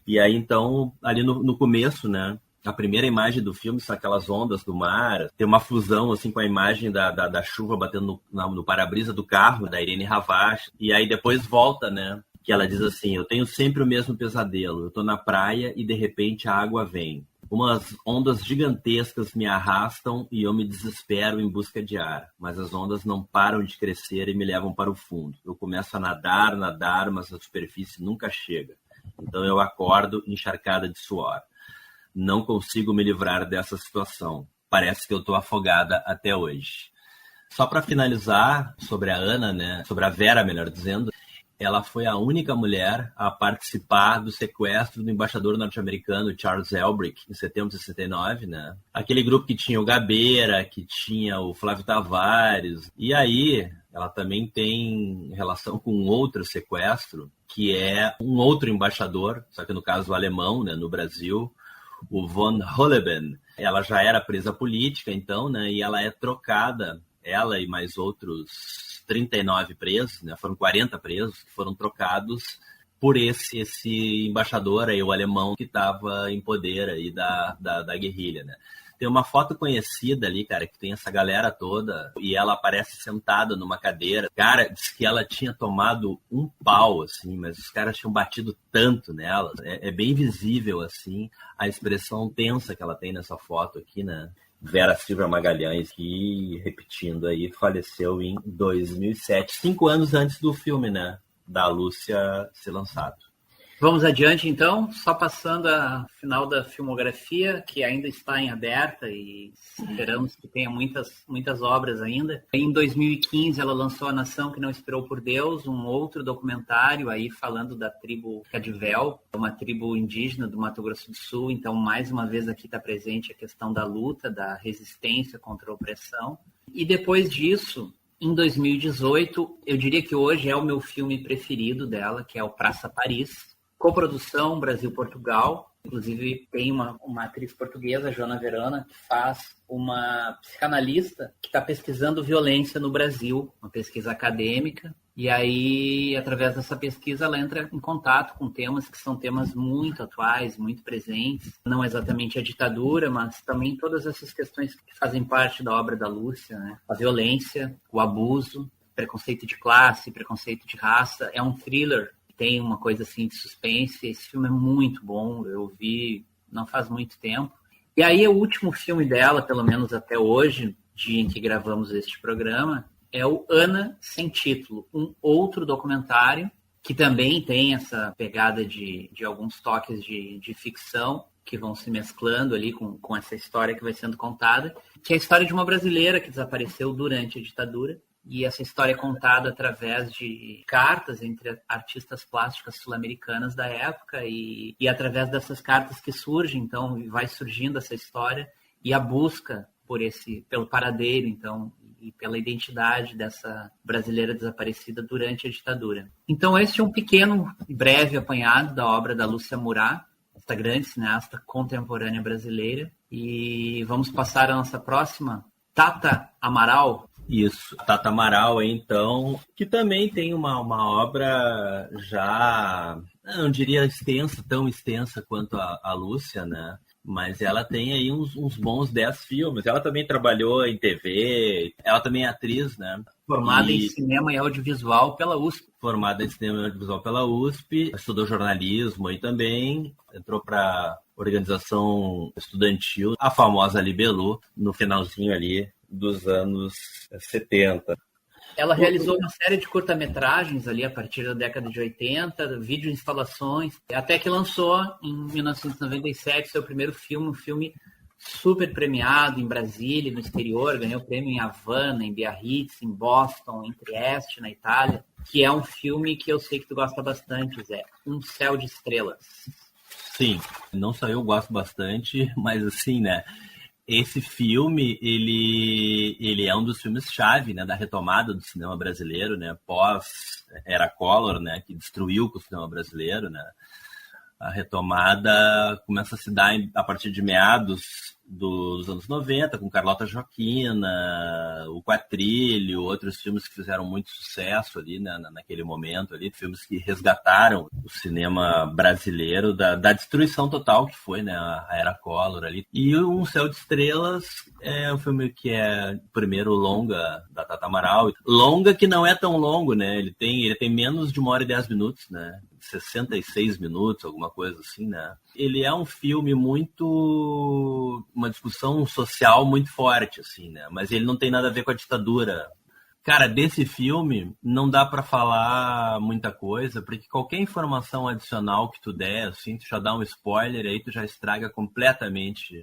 E aí, então, ali no começo, né, a primeira imagem do filme são aquelas ondas do mar, tem uma fusão, assim, com a imagem da chuva batendo no para-brisa do carro, da Irene Ravache, e aí depois volta, né, que ela diz assim, eu tenho sempre o mesmo pesadelo, eu tô na praia e de repente a água vem. Umas ondas gigantescas me arrastam e eu me desespero em busca de ar, mas as ondas não param de crescer e me levam para o fundo. Eu começo a nadar, mas a superfície nunca chega. Então eu acordo encharcada de suor. Não consigo me livrar dessa situação. Parece que eu estou afogada até hoje. Só para finalizar sobre a Ana, né? Sobre a Vera, melhor dizendo, ela foi a única mulher a participar do sequestro do embaixador norte-americano Charles Elbrick, em setembro de 69, né? Aquele grupo que tinha o Gabeira, que tinha o Flávio Tavares. E aí, ela também tem relação com um outro sequestro, que é um outro embaixador, só que no caso alemão, né, no Brasil, o von Holleben. Ela já era presa política, então, né, e ela é trocada, ela e mais outros 39 presos, né, foram 40 presos que foram trocados por esse embaixador aí, o alemão, que estava em poder aí da guerrilha, né. Tem uma foto conhecida ali, cara, que tem essa galera toda e ela aparece sentada numa cadeira. Cara, diz que ela tinha tomado um pau, assim, mas os caras tinham batido tanto nela. É bem visível, assim, a expressão tensa que ela tem nessa foto aqui, né? Vera Silva Magalhães, que, repetindo aí, faleceu em 2007, 5 anos antes do filme, né? Da Lúcia ser lançado. Vamos adiante, então, só passando a final da filmografia, que ainda está em aberta e esperamos que tenha muitas obras ainda. Em 2015, ela lançou A Nação que Não Esperou por Deus, um outro documentário aí falando da tribo Cadivel, uma tribo indígena do Mato Grosso do Sul. Então, mais uma vez aqui está presente a questão da luta, da resistência contra a opressão. E depois disso, em 2018, eu diria que hoje é o meu filme preferido dela, que é o Praça Paris. Coprodução Brasil-Portugal, inclusive tem uma atriz portuguesa, Joana Verana, que faz uma psicanalista que está pesquisando violência no Brasil, uma pesquisa acadêmica, e aí, através dessa pesquisa, ela entra em contato com temas que são temas muito atuais, muito presentes, não exatamente a ditadura, mas também todas essas questões que fazem parte da obra da Lúcia, né? A violência, o abuso, preconceito de classe, preconceito de raça. É um thriller, tem uma coisa assim de suspense. Esse filme é muito bom, eu vi não faz muito tempo. E aí o último filme dela, pelo menos até hoje, dia em que gravamos este programa, é o Ana Sem Título, um outro documentário que também tem essa pegada de alguns toques de ficção que vão se mesclando ali com essa história que vai sendo contada, que é a história de uma brasileira que desapareceu durante a ditadura. E essa história é contada através de cartas entre artistas plásticas sul-americanas da época e através dessas cartas que surgem, então vai surgindo essa história e a busca pelo paradeiro, então, e pela identidade dessa brasileira desaparecida durante a ditadura. Então este é um pequeno e breve apanhado da obra da Lúcia Murat, esta grande cineasta contemporânea brasileira. E vamos passar a nossa próxima, Tata Amaral. Isso, Tata Amaral, então, que também tem uma obra já, não diria extensa, tão extensa quanto a Lúcia, né? Mas ela tem aí uns bons 10 filmes. Ela também trabalhou em TV, ela também é atriz, né? Formada em cinema e audiovisual pela USP. Formada em cinema e audiovisual pela USP, estudou jornalismo aí também, entrou para organização estudantil, a famosa Libelu, no finalzinho ali dos anos 70. Ela realizou uma série de curta-metragens ali a partir da década de 80, vídeo-instalações, até que lançou em 1997 seu primeiro filme, um filme super premiado em Brasília, no exterior, ganhou prêmio em Havana, em Biarritz, em Boston, em Trieste, na Itália, que é um filme que eu sei que tu gosta bastante, Zé, Um Céu de Estrelas. Sim, não só eu gosto bastante, mas assim, né? Esse filme, ele é um dos filmes-chave, né, da retomada do cinema brasileiro, né, pós-Era Collor, né, que destruiu o cinema brasileiro, né. A retomada começa a se dar a partir de meados dos anos 90, com Carlota Joaquina, O Quatrilho, outros filmes que fizeram muito sucesso ali, né, naquele momento, ali, filmes que resgataram o cinema brasileiro da destruição total que foi, né, a Era Collor ali. E Um Céu de Estrelas é um filme que é o primeiro longa da Tata Amaral. Longa que não é tão longo, né? Ele tem menos de 1h10, né? 66 minutos, alguma coisa assim, né? Ele é um filme uma discussão social muito forte, assim, né? Mas ele não tem nada a ver com a ditadura. Cara, desse filme não dá pra falar muita coisa, porque qualquer informação adicional que tu der, assim, tu já dá um spoiler, aí tu já estraga completamente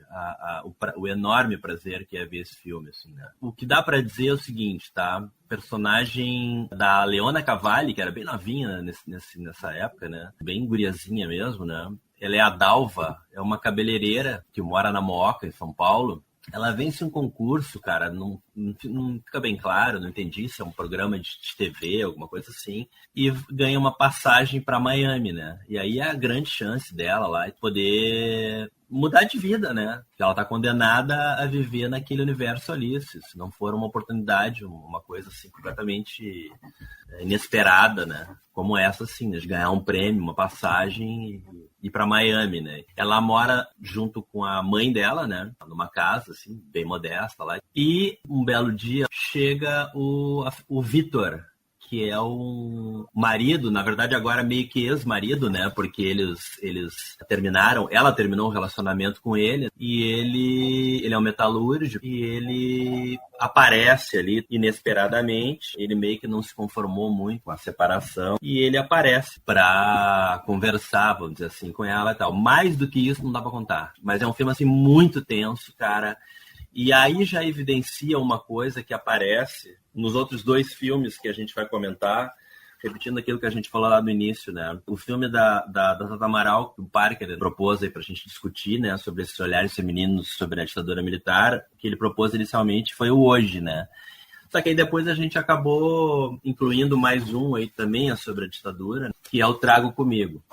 o enorme prazer que é ver esse filme, assim, né? O que dá pra dizer é o seguinte, tá? Personagem da Leona Cavalli, que era bem novinha nessa época, né? Bem guriazinha mesmo, né? Ela é a Dalva, é uma cabeleireira que mora na Mooca, em São Paulo. Ela vence um concurso, cara, não fica bem claro, não entendi se é um programa de TV, alguma coisa assim, e ganha uma passagem para Miami, né? E aí é a grande chance dela lá de poder mudar de vida, né? Ela tá condenada a viver naquele universo ali, se não for uma oportunidade, uma coisa assim completamente inesperada, né? Como essa, assim, né? De ganhar um prêmio, uma passagem e ir para Miami, né? Ela mora junto com a mãe dela, né? Numa casa, assim, bem modesta lá. E um belo dia chega o Vitor, que é o marido, na verdade agora meio que ex-marido, né? Porque eles terminaram, ela terminou o relacionamento com ele, e ele é um metalúrgico, e ele aparece ali inesperadamente. Ele meio que não se conformou muito com a separação, e ele aparece pra conversar, vamos dizer assim, com ela e tal. Mais do que isso não dá pra contar, mas é um filme assim muito tenso, cara. E aí já evidencia uma coisa que aparece nos outros dois filmes que a gente vai comentar, repetindo aquilo que a gente falou lá no início, né? O filme da Tata Amaral, que o Parker propôs aí pra gente discutir, né? Sobre esses olhares femininos sobre a ditadura militar, que ele propôs inicialmente foi o Hoje, né? Só que aí depois a gente acabou incluindo mais um aí também sobre a ditadura, que é o Trago Comigo.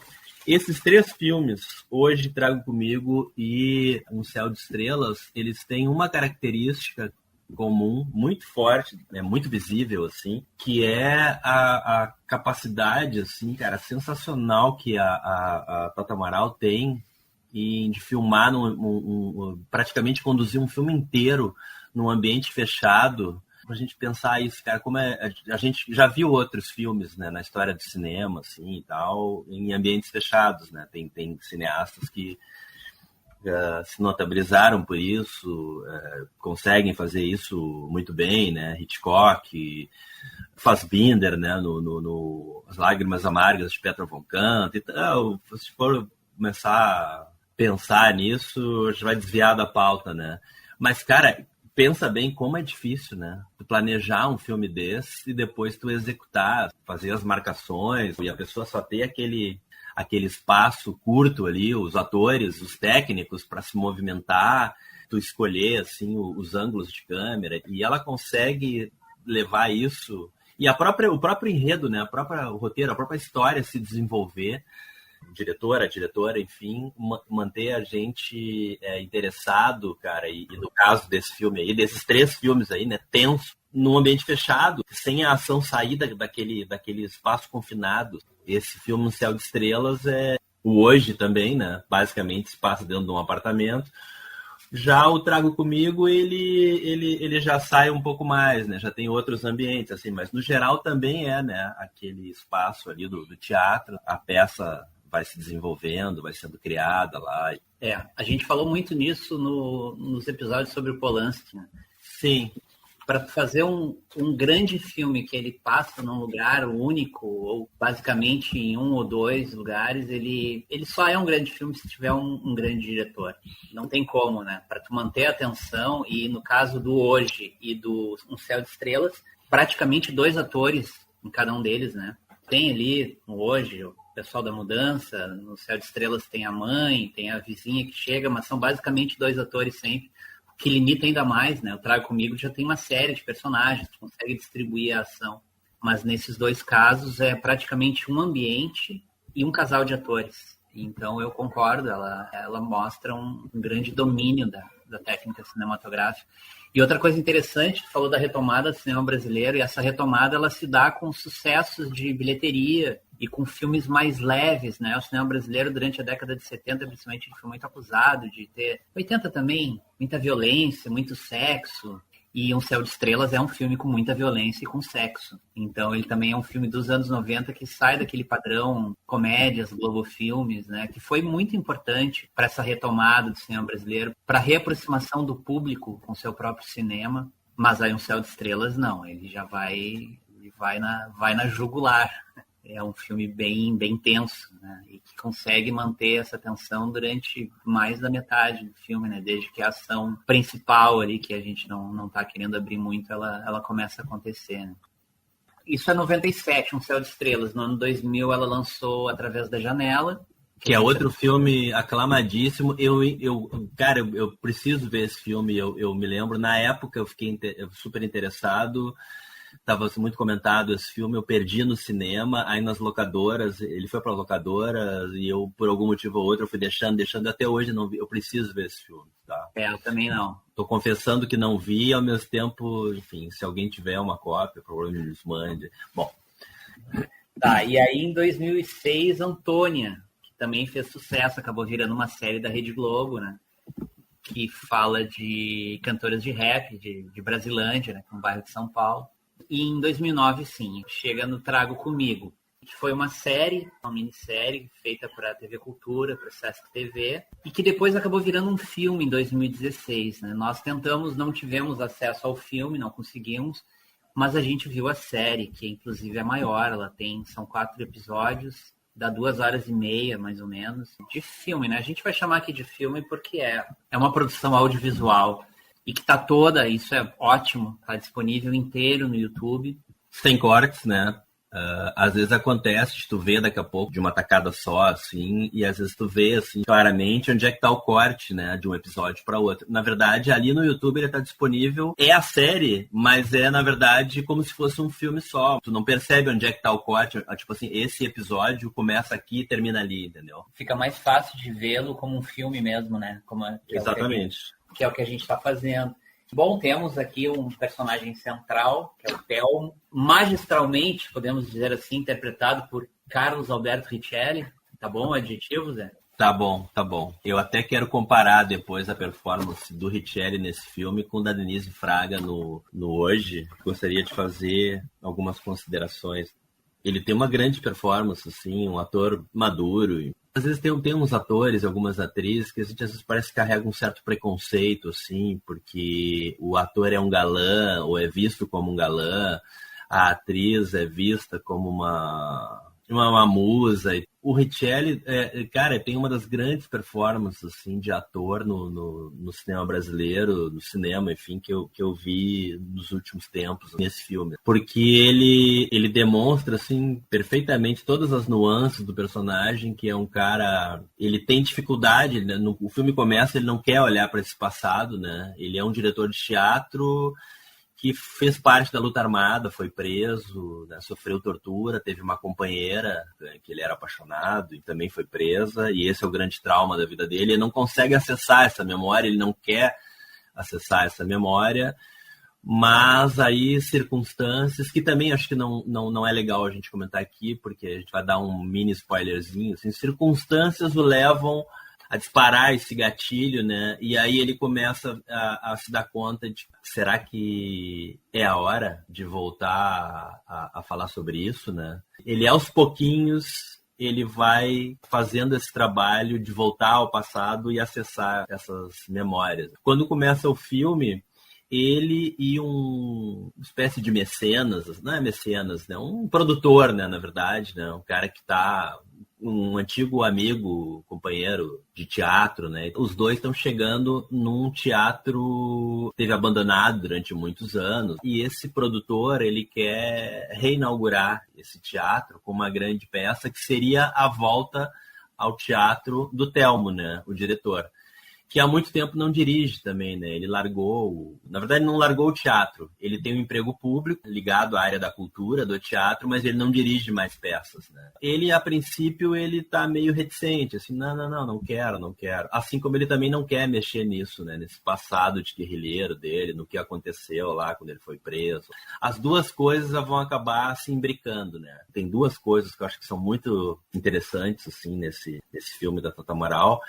Esses três filmes, Hoje, Trago Comigo e Um Céu de Estrelas, eles têm uma característica comum, muito forte, né, muito visível, assim, que é a capacidade, assim, cara, sensacional que a Tata Amaral tem de filmar, praticamente conduzir um filme inteiro num ambiente fechado. Pra gente pensar isso, cara, como a gente já viu outros filmes, né, na história do cinema, assim, e tal, em ambientes fechados, né, tem cineastas que se notabilizaram por isso, conseguem fazer isso muito bem, né, Hitchcock, Fassbinder, né, no As Lágrimas Amargas de Petra von Kant, então, se for começar a pensar nisso, a gente vai desviar da pauta, né, mas, cara, pensa bem como é difícil, né? Tu planejar um filme desse e depois tu executar, fazer as marcações, e a pessoa só ter aquele espaço curto ali, os atores, os técnicos para se movimentar, tu escolher assim os ângulos de câmera, e ela consegue levar isso, e o próprio enredo, né? O roteiro, a própria história se desenvolver, a diretora, enfim, manter a gente interessado, cara, e no caso desse filme aí, desses três filmes aí, né, tenso, num ambiente fechado, sem a ação sair daquele espaço confinado. Esse filme, Um Céu de Estrelas, O Hoje também, né? Basicamente se passa dentro de um apartamento. Já o Trago Comigo, ele já sai um pouco mais, né? Já tem outros ambientes, assim, mas no geral também né? Aquele espaço ali do teatro, a peça vai se desenvolvendo, vai sendo criada lá. A gente falou muito nisso nos episódios sobre o Polanski, né? Sim. Para fazer um grande filme que ele passa num lugar único, ou basicamente em um ou dois lugares, ele só é um grande filme se tiver um grande diretor. Não tem como, né? Para tu manter a atenção, e no caso do Hoje e do Um Céu de Estrelas, praticamente 2 atores em cada um deles, né? Tem ali no Hoje o pessoal da mudança, no Céu de Estrelas tem a mãe, tem a vizinha que chega, mas são basicamente 2 atores sempre, que limita ainda mais, né? O Trago Comigo já tem uma série de personagens, consegue distribuir a ação. Mas nesses 2 casos é praticamente um ambiente e um casal de atores. Então eu concordo, ela mostra um grande domínio da técnica cinematográfica. E outra coisa interessante, falou da retomada do cinema brasileiro, e essa retomada ela se dá com sucessos de bilheteria e com filmes mais leves, né? O cinema brasileiro, durante a década de 70, principalmente, foi muito acusado de ter... 80 também, muita violência, muito sexo. E Um Céu de Estrelas é um filme com muita violência e com sexo. Então, ele também é um filme dos anos 90 que sai daquele padrão comédias, Globo-filmes, né? Que foi muito importante para essa retomada do cinema brasileiro, para a reaproximação do público com seu próprio cinema. Mas aí Um Céu de Estrelas, não. Ele já vai na jugular. É um filme bem tenso, né? E que consegue manter essa tensão durante mais da metade do filme, né? Desde que a ação principal ali, que a gente não tá querendo abrir muito, ela começa a acontecer, né? Isso é 97, Um Céu de Estrelas. No ano 2000 ela lançou Através da Janela. Que é outro filme aclamadíssimo. Cara, eu preciso ver esse filme. Eu me lembro, na época eu fiquei super interessado. Estava muito comentado esse filme, eu perdi no cinema, aí nas locadoras, ele foi para locadoras e eu, por algum motivo ou outro, eu fui deixando, até hoje não vi, eu preciso ver esse filme, tá? Eu também não. Tô confessando que não vi, ao mesmo tempo, enfim, se alguém tiver uma cópia, provavelmente nos mande. Bom. Tá, e aí em 2006, Antônia, que também fez sucesso, acabou virando uma série da Rede Globo, né? Que fala de cantoras de rap, de Brasilândia, né? Que é um bairro de São Paulo. E em 2009, sim, chega no Trago Comigo, que foi uma série, uma minissérie feita para a TV Cultura, para o Sesc TV, e que depois acabou virando um filme em 2016. Né? Nós tentamos, não tivemos acesso ao filme, não conseguimos, mas a gente viu a série, que inclusive é maior, são 4 episódios, dá 2h30, mais ou menos, de filme, né? A gente vai chamar aqui de filme porque é uma produção audiovisual, e que tá toda, isso é ótimo, tá disponível inteiro no YouTube. Sem cortes, né? Às vezes acontece de tu ver daqui a pouco de uma tacada só, assim, e às vezes tu vê, assim, claramente onde é que tá o corte, né, de um episódio para outro. Na verdade, ali no YouTube ele tá disponível, é a série, mas é, na verdade, como se fosse um filme só. Tu não percebe onde é que tá o corte, tipo assim, esse episódio começa aqui e termina ali, entendeu? Fica mais fácil de vê-lo como um filme mesmo, né? Exatamente. Que é o que a gente está fazendo. Bom, temos aqui um personagem central, que é o Theo, magistralmente, podemos dizer assim, interpretado por Carlos Alberto Richelli. Tá bom o adjetivo, Zé? Tá bom. Eu até quero comparar depois a performance do Richelli nesse filme com da Denise Fraga no Hoje. Gostaria de fazer algumas considerações. Ele tem uma grande performance, assim, um ator maduro. Às vezes tem uns atores, algumas atrizes, que a gente às vezes parece que carrega um certo preconceito, assim, porque o ator é um galã, ou é visto como um galã, a atriz é vista como uma musa. O Richelli, cara, tem uma das grandes performances, assim, de ator no cinema brasileiro, no cinema, enfim, que eu vi nos últimos tempos nesse filme. Porque ele demonstra, assim, perfeitamente todas as nuances do personagem, que é um cara... Ele tem dificuldade, né? O filme começa, ele não quer olhar para esse passado, né? Ele é um diretor de teatro que fez parte da luta armada, foi preso, né, sofreu tortura, teve uma companheira, né, que ele era apaixonado e também foi presa, e esse é o grande trauma da vida dele. Ele não consegue acessar essa memória, ele não quer acessar essa memória, Mas aí circunstâncias que também acho que não é legal a gente comentar aqui, porque a gente vai dar um mini spoilerzinho, assim, circunstâncias o levam a disparar esse gatilho, né? E aí ele começa a se dar conta de, será que é a hora de voltar a falar sobre isso, né? Ele aos pouquinhos ele vai fazendo esse trabalho de voltar ao passado e acessar essas memórias. Quando começa o filme, ele e uma espécie de mecenas, não é mecenas, né? Um produtor, né, na verdade, né? Um cara que está, um antigo amigo, companheiro de teatro, né? Os dois estão chegando num teatro que teve abandonado durante muitos anos, e esse produtor, ele quer reinaugurar esse teatro com uma grande peça que seria a volta ao teatro do Telmo, né? O diretor, que há muito tempo não dirige também, né? Ele largou, na verdade não largou o teatro, ele tem um emprego público ligado à área da cultura, do teatro, mas ele não dirige mais peças, né? Ele, a princípio, ele tá meio reticente, assim, não quero. Assim como ele também não quer mexer nisso, né? Nesse passado de guerrilheiro dele, no que aconteceu lá quando ele foi preso. As duas coisas vão acabar se imbricando, né? Tem duas coisas que eu acho que são muito interessantes, assim, nesse filme da Tata Amaral.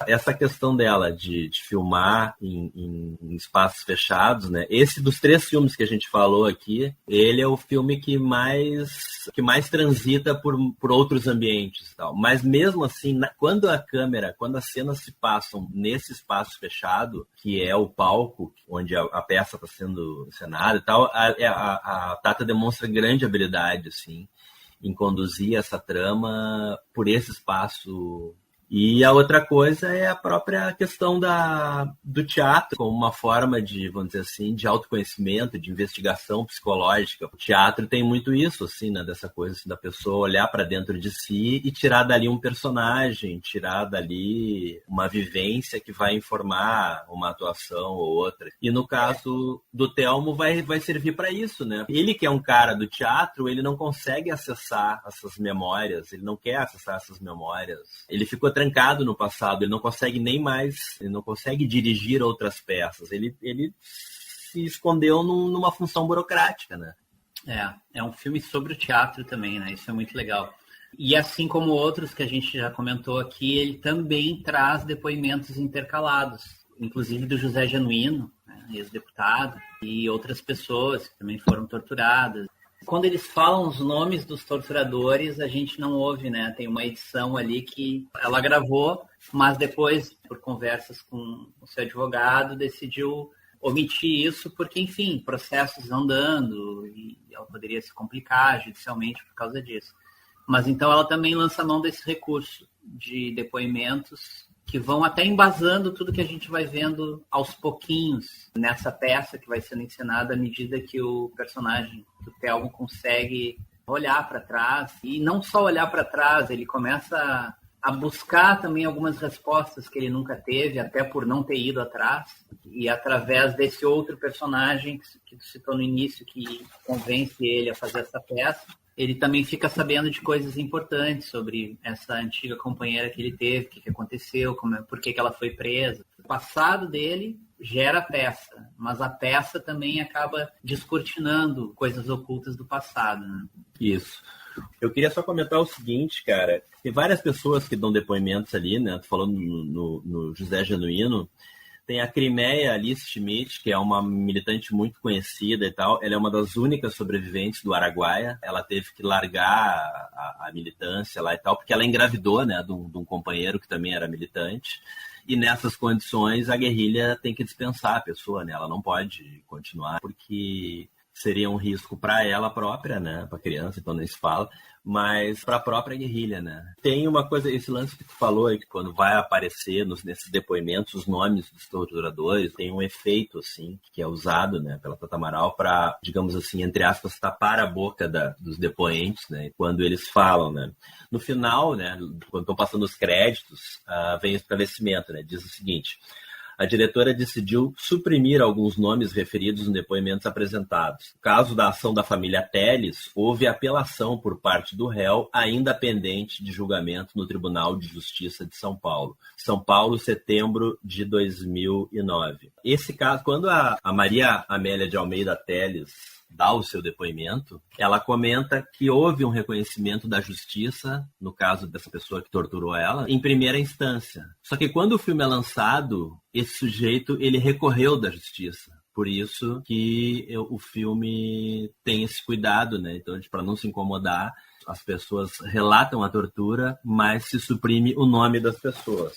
Essa questão dela de filmar em espaços fechados, né? Esse dos 3 filmes que a gente falou aqui, ele é o filme que mais transita por outros ambientes e tal. Mas mesmo assim, quando as cenas se passam nesse espaço fechado, que é o palco, onde a peça está sendo encenada e tal, a Tata demonstra grande habilidade, assim, em conduzir essa trama por esse espaço. E a outra coisa é a própria questão do teatro, como uma forma de, vamos dizer assim, de autoconhecimento, de investigação psicológica. O teatro tem muito isso, assim, né, dessa coisa assim, da pessoa olhar para dentro de si e tirar dali um personagem, tirar dali uma vivência que vai informar uma atuação ou outra. E no caso do Telmo vai servir para isso, né? Ele, que é um cara do teatro, ele não consegue acessar essas memórias, ele não quer acessar essas memórias. Ele ficou trancado no passado, ele não consegue ele não consegue dirigir outras peças, ele se escondeu numa função burocrática, né? É um filme sobre o teatro também, né? Isso é muito legal. E assim como outros que a gente já comentou aqui, ele também traz depoimentos intercalados, inclusive do José Genuíno, né, ex-deputado, e outras pessoas que também foram torturadas. Quando eles falam os nomes dos torturadores, a gente não ouve, né? Tem uma edição ali que ela gravou, mas depois, por conversas com o seu advogado, decidiu omitir isso porque, enfim, processos andando e ela poderia se complicar judicialmente por causa disso. Mas então ela também lança mão desse recurso de depoimentos que vão até embasando tudo que a gente vai vendo aos pouquinhos nessa peça que vai sendo encenada à medida que o personagem do Telmo consegue olhar para trás. E não só olhar para trás, ele começa a buscar também algumas respostas que ele nunca teve, até por não ter ido atrás. E através desse outro personagem que tu citou no início, que convence ele a fazer essa peça, ele também fica sabendo de coisas importantes sobre essa antiga companheira que ele teve, o que aconteceu, por que ela foi presa. O passado dele gera a peça, mas a peça também acaba descortinando coisas ocultas do passado, né? Isso. Eu queria só comentar o seguinte, cara. Tem várias pessoas que dão depoimentos ali, né? Tô falando no José Genuíno. Tem a Crimeia Alice Schmidt, que é uma militante muito conhecida e tal. Ela é uma das únicas sobreviventes do Araguaia. Ela teve que largar a militância lá e tal, porque ela engravidou, né, de um companheiro que também era militante. E nessas condições, a guerrilha tem que dispensar a pessoa, né? Ela não pode continuar, porque seria um risco para ela própria, né? Para a criança, então nem se fala, mas para a própria guerrilha, né? Tem uma coisa, esse lance que tu falou aí, que quando vai aparecer nesses depoimentos os nomes dos torturadores, tem um efeito, assim, que é usado, né, pela Tata Amaral para, digamos assim, entre aspas, tapar a boca dos depoentes, né? Quando eles falam, né? No final, né, quando estão passando os créditos, vem o esclarecimento, né? Diz o seguinte: a diretora decidiu suprimir alguns nomes referidos nos depoimentos apresentados. No caso da ação da família Telles, houve apelação por parte do réu, ainda pendente de julgamento no Tribunal de Justiça de São Paulo. São Paulo, setembro de 2009. Esse caso, quando a Maria Amélia de Almeida Telles dá o seu depoimento, ela comenta que houve um reconhecimento da justiça, no caso dessa pessoa que torturou ela, em primeira instância. Só que quando o filme é lançado, esse sujeito ele recorreu da justiça. Por isso que o filme tem esse cuidado, né? Então, para não se incomodar, as pessoas relatam a tortura, mas se suprime o nome das pessoas.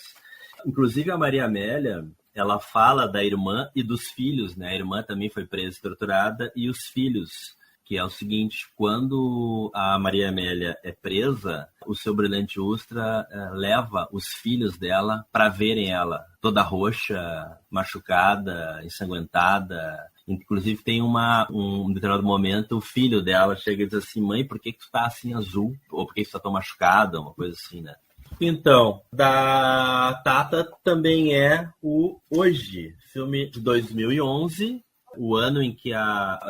Inclusive a Maria Amélia, ela fala da irmã e dos filhos, né? A irmã também foi presa e torturada, e os filhos, que é o seguinte: quando a Maria Amélia é presa, o seu Brilhante Ustra leva os filhos dela para verem ela toda roxa, machucada, ensanguentada. Inclusive tem um determinado momento, o filho dela chega e diz assim: mãe, por que tu tá assim azul? Ou por que tu tá tão machucada? Uma coisa assim, né? Então, da Tata também é o Hoje, filme de 2011, o ano em que é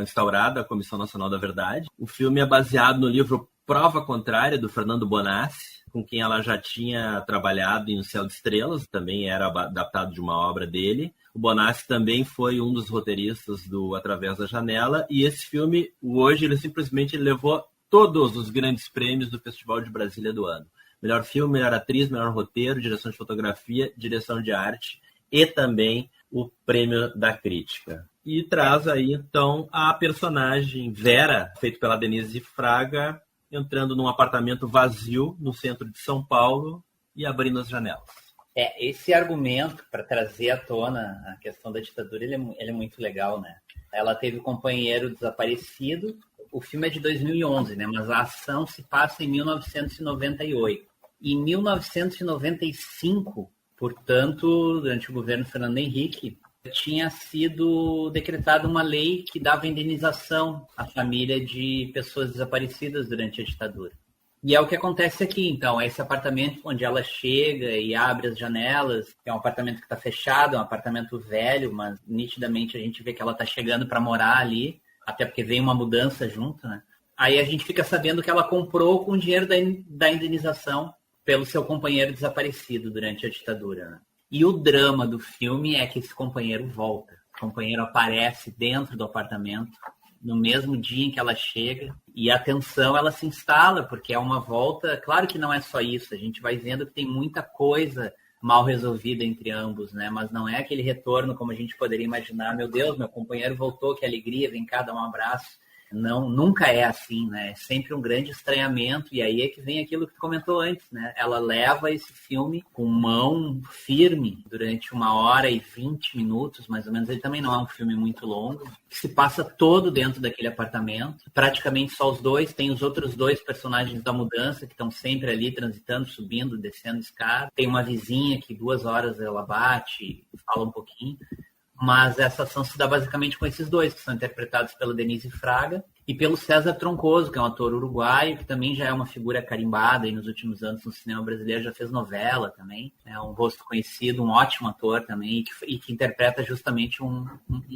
instaurada a Comissão Nacional da Verdade. O filme é baseado no livro Prova Contrária, do Fernando Bonassi, com quem ela já tinha trabalhado em O Céu de Estrelas, também era adaptado de uma obra dele. O Bonassi também foi um dos roteiristas do Através da Janela, e esse filme, o Hoje, ele simplesmente levou todos os grandes prêmios do Festival de Brasília do ano. Melhor filme, melhor atriz, melhor roteiro, direção de fotografia, direção de arte e também o prêmio da crítica. E traz aí, então, a personagem Vera, feita pela Denise Fraga, entrando num apartamento vazio no centro de São Paulo e abrindo as janelas. Esse argumento para trazer à tona a questão da ditadura, ele é muito legal, né? Ela teve um companheiro desaparecido. O filme é de 2011, né? Mas a ação se passa em 1998. Em 1995, portanto, durante o governo Fernando Henrique, tinha sido decretada uma lei que dava indenização à família de pessoas desaparecidas durante a ditadura. E é o que acontece aqui, então. É esse apartamento onde ela chega e abre as janelas. É um apartamento que está fechado, é um apartamento velho, mas nitidamente a gente vê que ela está chegando para morar ali, até porque vem uma mudança junto, né? Aí a gente fica sabendo que ela comprou com o dinheiro da indenização pelo seu companheiro desaparecido durante a ditadura, né? E o drama do filme é que esse companheiro volta. O companheiro aparece dentro do apartamento no mesmo dia em que ela chega, e a tensão ela se instala, porque é uma volta. Claro que não é só isso, a gente vai vendo que tem muita coisa mal resolvida entre ambos, né? Mas não é aquele retorno como a gente poderia imaginar: meu Deus, meu companheiro voltou, que alegria, vem cá dar um abraço. Não, nunca é assim, né? É sempre um grande estranhamento, e aí é que vem aquilo que tu comentou antes, né? Ela leva esse filme com mão firme durante 1h20, mais ou menos. Ele também não é um filme muito longo, que se passa todo dentro daquele apartamento, praticamente só os dois. Tem os outros dois personagens da mudança que estão sempre ali transitando, subindo, descendo escada. Tem uma vizinha que 2 horas ela bate, fala um pouquinho. Mas essa ação se dá basicamente com esses dois, que são interpretados pela Denise Fraga e pelo César Troncoso, que é um ator uruguaio, que também já é uma figura carimbada aí nos últimos anos no cinema brasileiro, já fez novela também, é um rosto conhecido, um ótimo ator também, e que interpreta justamente um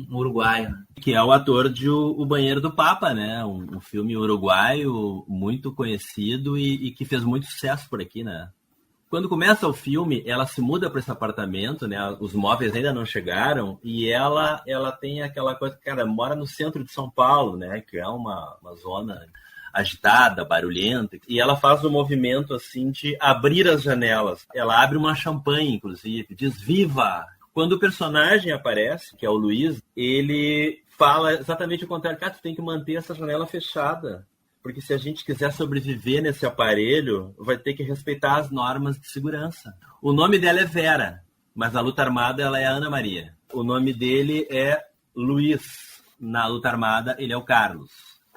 uruguaio, né? Que é o ator de O Banheiro do Papa, né? Um filme uruguaio muito conhecido e que fez muito sucesso por aqui, né? Quando começa o filme, ela se muda para esse apartamento, né? Os móveis ainda não chegaram, e ela tem aquela coisa, cara, mora no centro de São Paulo, né? Que é uma zona agitada, barulhenta, e ela faz o movimento assim de abrir as janelas. Ela abre uma champanhe, inclusive, diz viva! Quando o personagem aparece, que é o Luiz, ele fala exatamente o contrário: cara, tu tem que manter essa janela fechada. Porque se a gente quiser sobreviver nesse aparelho, vai ter que respeitar as normas de segurança. O nome dela é Vera, mas na luta armada ela é Ana Maria. O nome dele é Luiz. Na luta armada ele é o Carlos.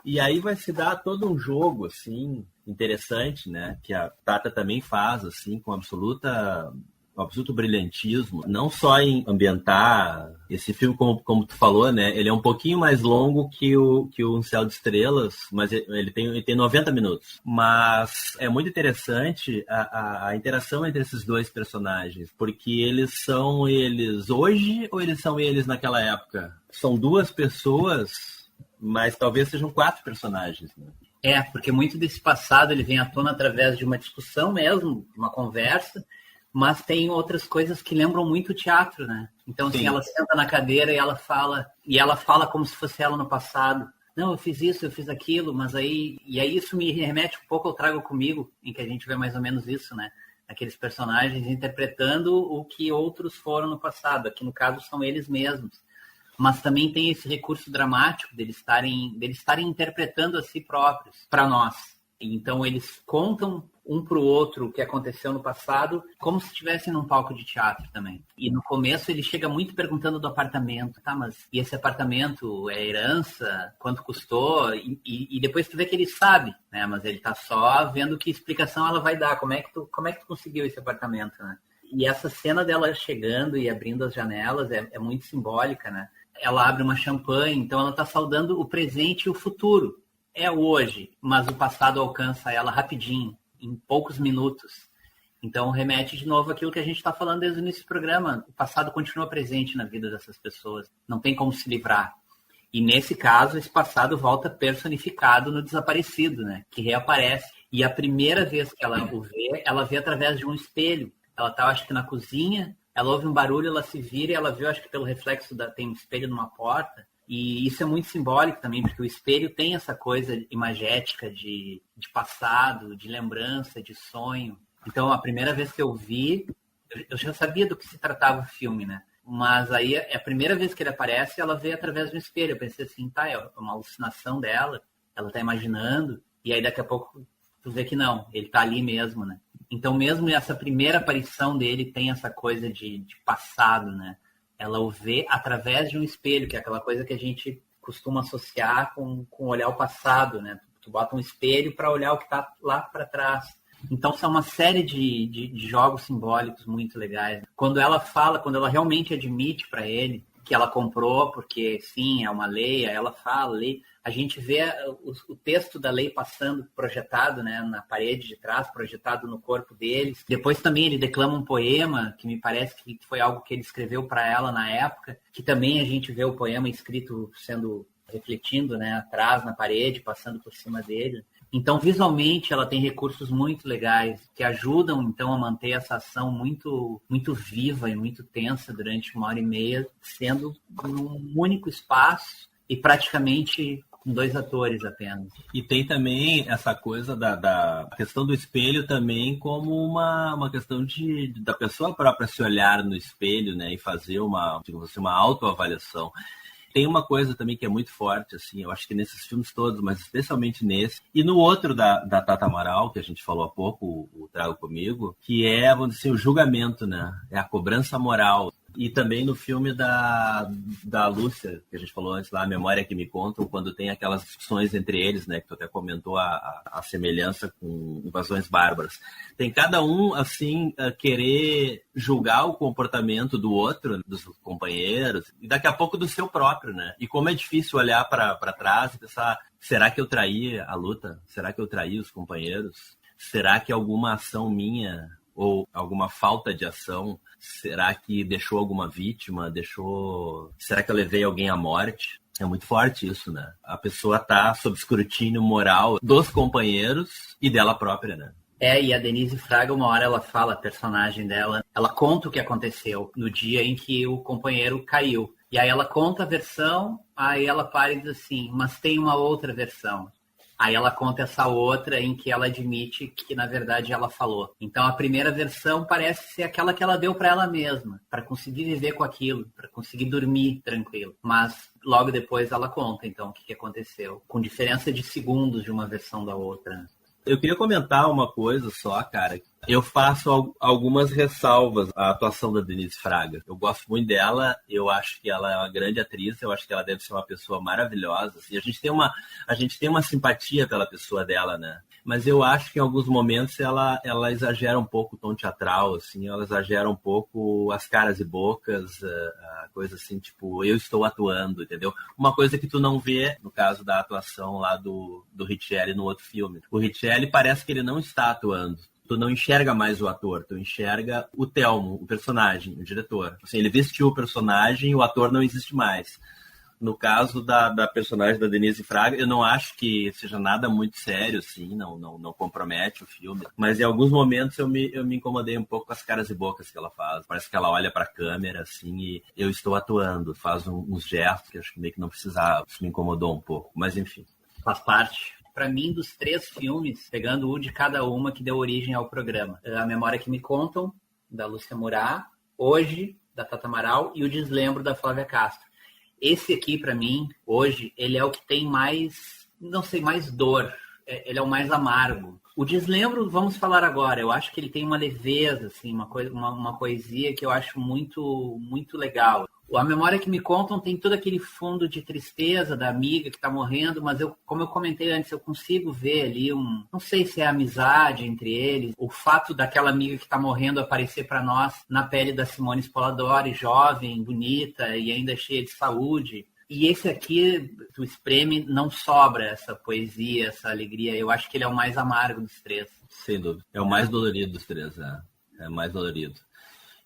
E aí vai se dar todo um jogo assim interessante, né? Que a Tata também faz assim com absoluta um absoluto brilhantismo, não só em ambientar esse filme, como tu falou, né? Ele é um pouquinho mais longo que Um Céu de Estrelas, mas ele tem 90 minutos. Mas é muito interessante a interação entre esses dois personagens, porque eles são eles hoje ou eles são eles naquela época? São duas pessoas, mas talvez sejam 4 personagens, né? Porque muito desse passado ele vem à tona através de uma discussão mesmo, uma conversa, mas tem outras coisas que lembram muito o teatro, né? Então, assim, ela senta na cadeira e ela fala como se fosse ela no passado. Não, eu fiz isso, eu fiz aquilo, mas aí isso me remete um pouco ao Trago Comigo, em que a gente vê mais ou menos isso, né? Aqueles personagens interpretando o que outros foram no passado. Aqui, no caso, são eles mesmos. Mas também tem esse recurso dramático deles estarem interpretando a si próprios para nós. Então eles contam um para o outro o que aconteceu no passado, como se estivessem num palco de teatro também. E no começo ele chega muito perguntando do apartamento, tá? Mas e esse apartamento é herança? Quanto custou? E depois tu vê que ele sabe, né? Mas ele tá só vendo que explicação ela vai dar. Como é que tu conseguiu esse apartamento, né? E essa cena dela chegando e abrindo as janelas é muito simbólica, né? Ela abre uma champanhe, então ela está saudando o presente e o futuro. É hoje, mas o passado alcança ela rapidinho, em poucos minutos. Então remete de novo àquilo que a gente está falando desde o início do programa. O passado continua presente na vida dessas pessoas. Não tem como se livrar. E nesse caso, esse passado volta personificado no desaparecido, né? Que reaparece. E a primeira vez que ela o vê, ela vê através de um espelho. Ela está, acho que na cozinha, ela ouve um barulho, ela se vira e ela viu, acho que pelo reflexo, tem um espelho numa porta. E isso é muito simbólico também, porque o espelho tem essa coisa imagética de passado, de lembrança, de sonho. Então, a primeira vez que eu vi, eu já sabia do que se tratava o filme, né? Mas aí, a primeira vez que ele aparece, ela vê através do espelho. Eu pensei assim, tá, é uma alucinação dela, ela tá imaginando, e aí daqui a pouco tu vê que não, ele tá ali mesmo, né? Então, mesmo essa primeira aparição dele tem essa coisa de passado, né? Ela o vê através de um espelho, que é aquela coisa que a gente costuma associar com olhar o passado, né? Tu bota um espelho para olhar o que está lá para trás. Então, são uma série de jogos simbólicos muito legais. Quando ela realmente admite para ele que ela comprou, porque sim, é uma lei, aí ela fala lei. A gente vê o texto da lei passando, projetado, né, na parede de trás, projetado no corpo deles. Depois também ele declama um poema, que me parece que foi algo que ele escreveu para ela na época, que também a gente vê o poema escrito refletindo, né, atrás na parede, passando por cima dele. Então, visualmente, ela tem recursos muito legais que ajudam, então, a manter essa ação muito, muito viva e muito tensa durante 1h30, sendo num único espaço e praticamente com 2 atores apenas. E tem também essa coisa da questão do espelho também como uma questão da pessoa própria se olhar no espelho, né, e fazer uma autoavaliação. Tem uma coisa também que é muito forte, assim, eu acho que nesses filmes todos, mas especialmente nesse, e no outro da Tata Amaral, que a gente falou há pouco, o Trago Comigo, que é, vamos dizer, o julgamento, né? É a cobrança moral. E também no filme da Lúcia, que a gente falou antes lá, A Memória que Me Contam, quando tem aquelas discussões entre eles, né, que tu até comentou a semelhança com Invasões Bárbaras. Tem cada um, assim, querer julgar o comportamento do outro, dos companheiros, e daqui a pouco do seu próprio, né? E como é difícil olhar para trás e pensar, será que eu traí a luta? Será que eu traí os companheiros? Será que alguma ação minha ou alguma falta de ação, será que deixou alguma vítima? Será que eu levei alguém à morte? É muito forte isso, né? A pessoa tá sob escrutínio moral dos companheiros e dela própria, né? E a Denise Fraga, uma hora ela fala, a personagem dela, ela conta o que aconteceu no dia em que o companheiro caiu. E aí ela conta a versão, aí ela para e diz assim, mas tem uma outra versão. Aí ela conta essa outra em que ela admite que, na verdade, ela falou. Então, a primeira versão parece ser aquela que ela deu para ela mesma, para conseguir viver com aquilo, para conseguir dormir tranquilo. Mas, logo depois, ela conta, então, o que aconteceu, com diferença de segundos de uma versão da outra. Eu queria comentar uma coisa só, cara. Eu faço algumas ressalvas à atuação da Denise Fraga. Eu gosto muito dela, eu acho que ela é uma grande atriz, eu acho que ela deve ser uma pessoa maravilhosa. Assim, a gente tem uma simpatia pela pessoa dela, né? Mas eu acho que em alguns momentos ela exagera um pouco o tom teatral, assim, ela exagera um pouco as caras e bocas, a coisa assim, tipo, eu estou atuando, entendeu? Uma coisa que tu não vê no caso da atuação lá do Richelli no outro filme. O Richelli parece que ele não está atuando. Tu não enxerga mais o ator, tu enxerga o Telmo, o personagem, o diretor. Assim, ele vestiu o personagem e o ator não existe mais. No caso da personagem da Denise Fraga, eu não acho que seja nada muito sério, assim, não compromete o filme. Mas em alguns momentos eu me incomodei um pouco com as caras e bocas que ela faz. Parece que ela olha pra câmera, assim, e eu estou atuando. Faz uns gestos que eu acho que meio que não precisava. Isso me incomodou um pouco, mas enfim. Faz parte. Para mim, dos 3 filmes, pegando um de cada uma que deu origem ao programa. A Memória que Me Contam, da Lúcia Murat, Hoje, da Tata Amaral, e O Deslembro, da Flávia Castro. Esse aqui, para mim, hoje, ele é o que tem mais, não sei, mais dor. Ele é o mais amargo. O Deslembro, vamos falar agora. Eu acho que ele tem uma leveza, assim, uma poesia que eu acho muito, muito legal. A Memória que Me Contam tem todo aquele fundo de tristeza da amiga que está morrendo, mas como eu comentei antes, eu consigo ver ali não sei se é amizade entre eles, o fato daquela amiga que está morrendo aparecer para nós na pele da Simone Spoladori, jovem, bonita e ainda cheia de saúde. E esse aqui, do Espreme, não sobra essa poesia, essa alegria. Eu acho que ele é o mais amargo dos 3. Sem dúvida. É o mais dolorido dos 3, é o mais dolorido.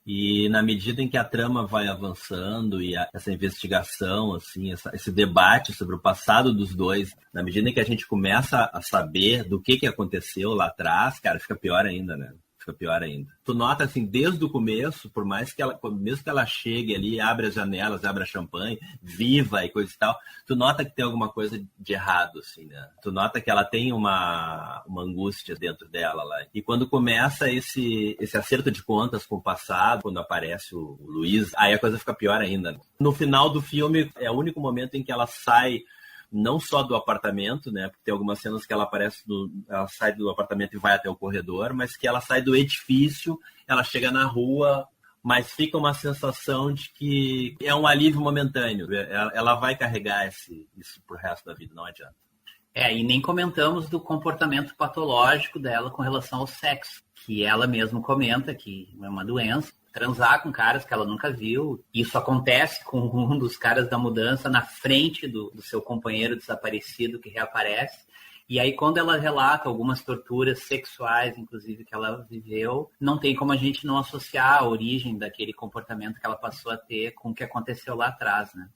E na medida em que a trama vai avançando e essa investigação, assim, esse debate sobre o passado dos dois, na medida em que a gente começa a saber do que aconteceu lá atrás, cara, fica pior ainda, né? Fica pior ainda. Tu nota, assim, desde o começo, por mais que mesmo que ela chegue ali, abre as janelas, abre a champanhe, viva e coisa e tal, tu nota que tem alguma coisa de errado, assim, né? Tu nota que ela tem uma angústia dentro dela lá. E quando começa esse acerto de contas com o passado, quando aparece o Luiz, aí a coisa fica pior ainda. No final do filme, é o único momento em que ela sai não só do apartamento, né? Porque tem algumas cenas que ela sai do apartamento e vai até o corredor, mas que ela sai do edifício, ela chega na rua, mas fica uma sensação de que é um alívio momentâneo. Ela vai carregar isso pro resto da vida, não adianta. E nem comentamos do comportamento patológico dela com relação ao sexo, que ela mesma comenta que é uma doença. Transar com caras que ela nunca viu. Isso acontece com um dos caras da mudança na frente do seu companheiro desaparecido que reaparece. E aí, quando ela relata algumas torturas sexuais, inclusive, que ela viveu, não tem como a gente não associar a origem daquele comportamento que ela passou a ter com o que aconteceu lá atrás, né?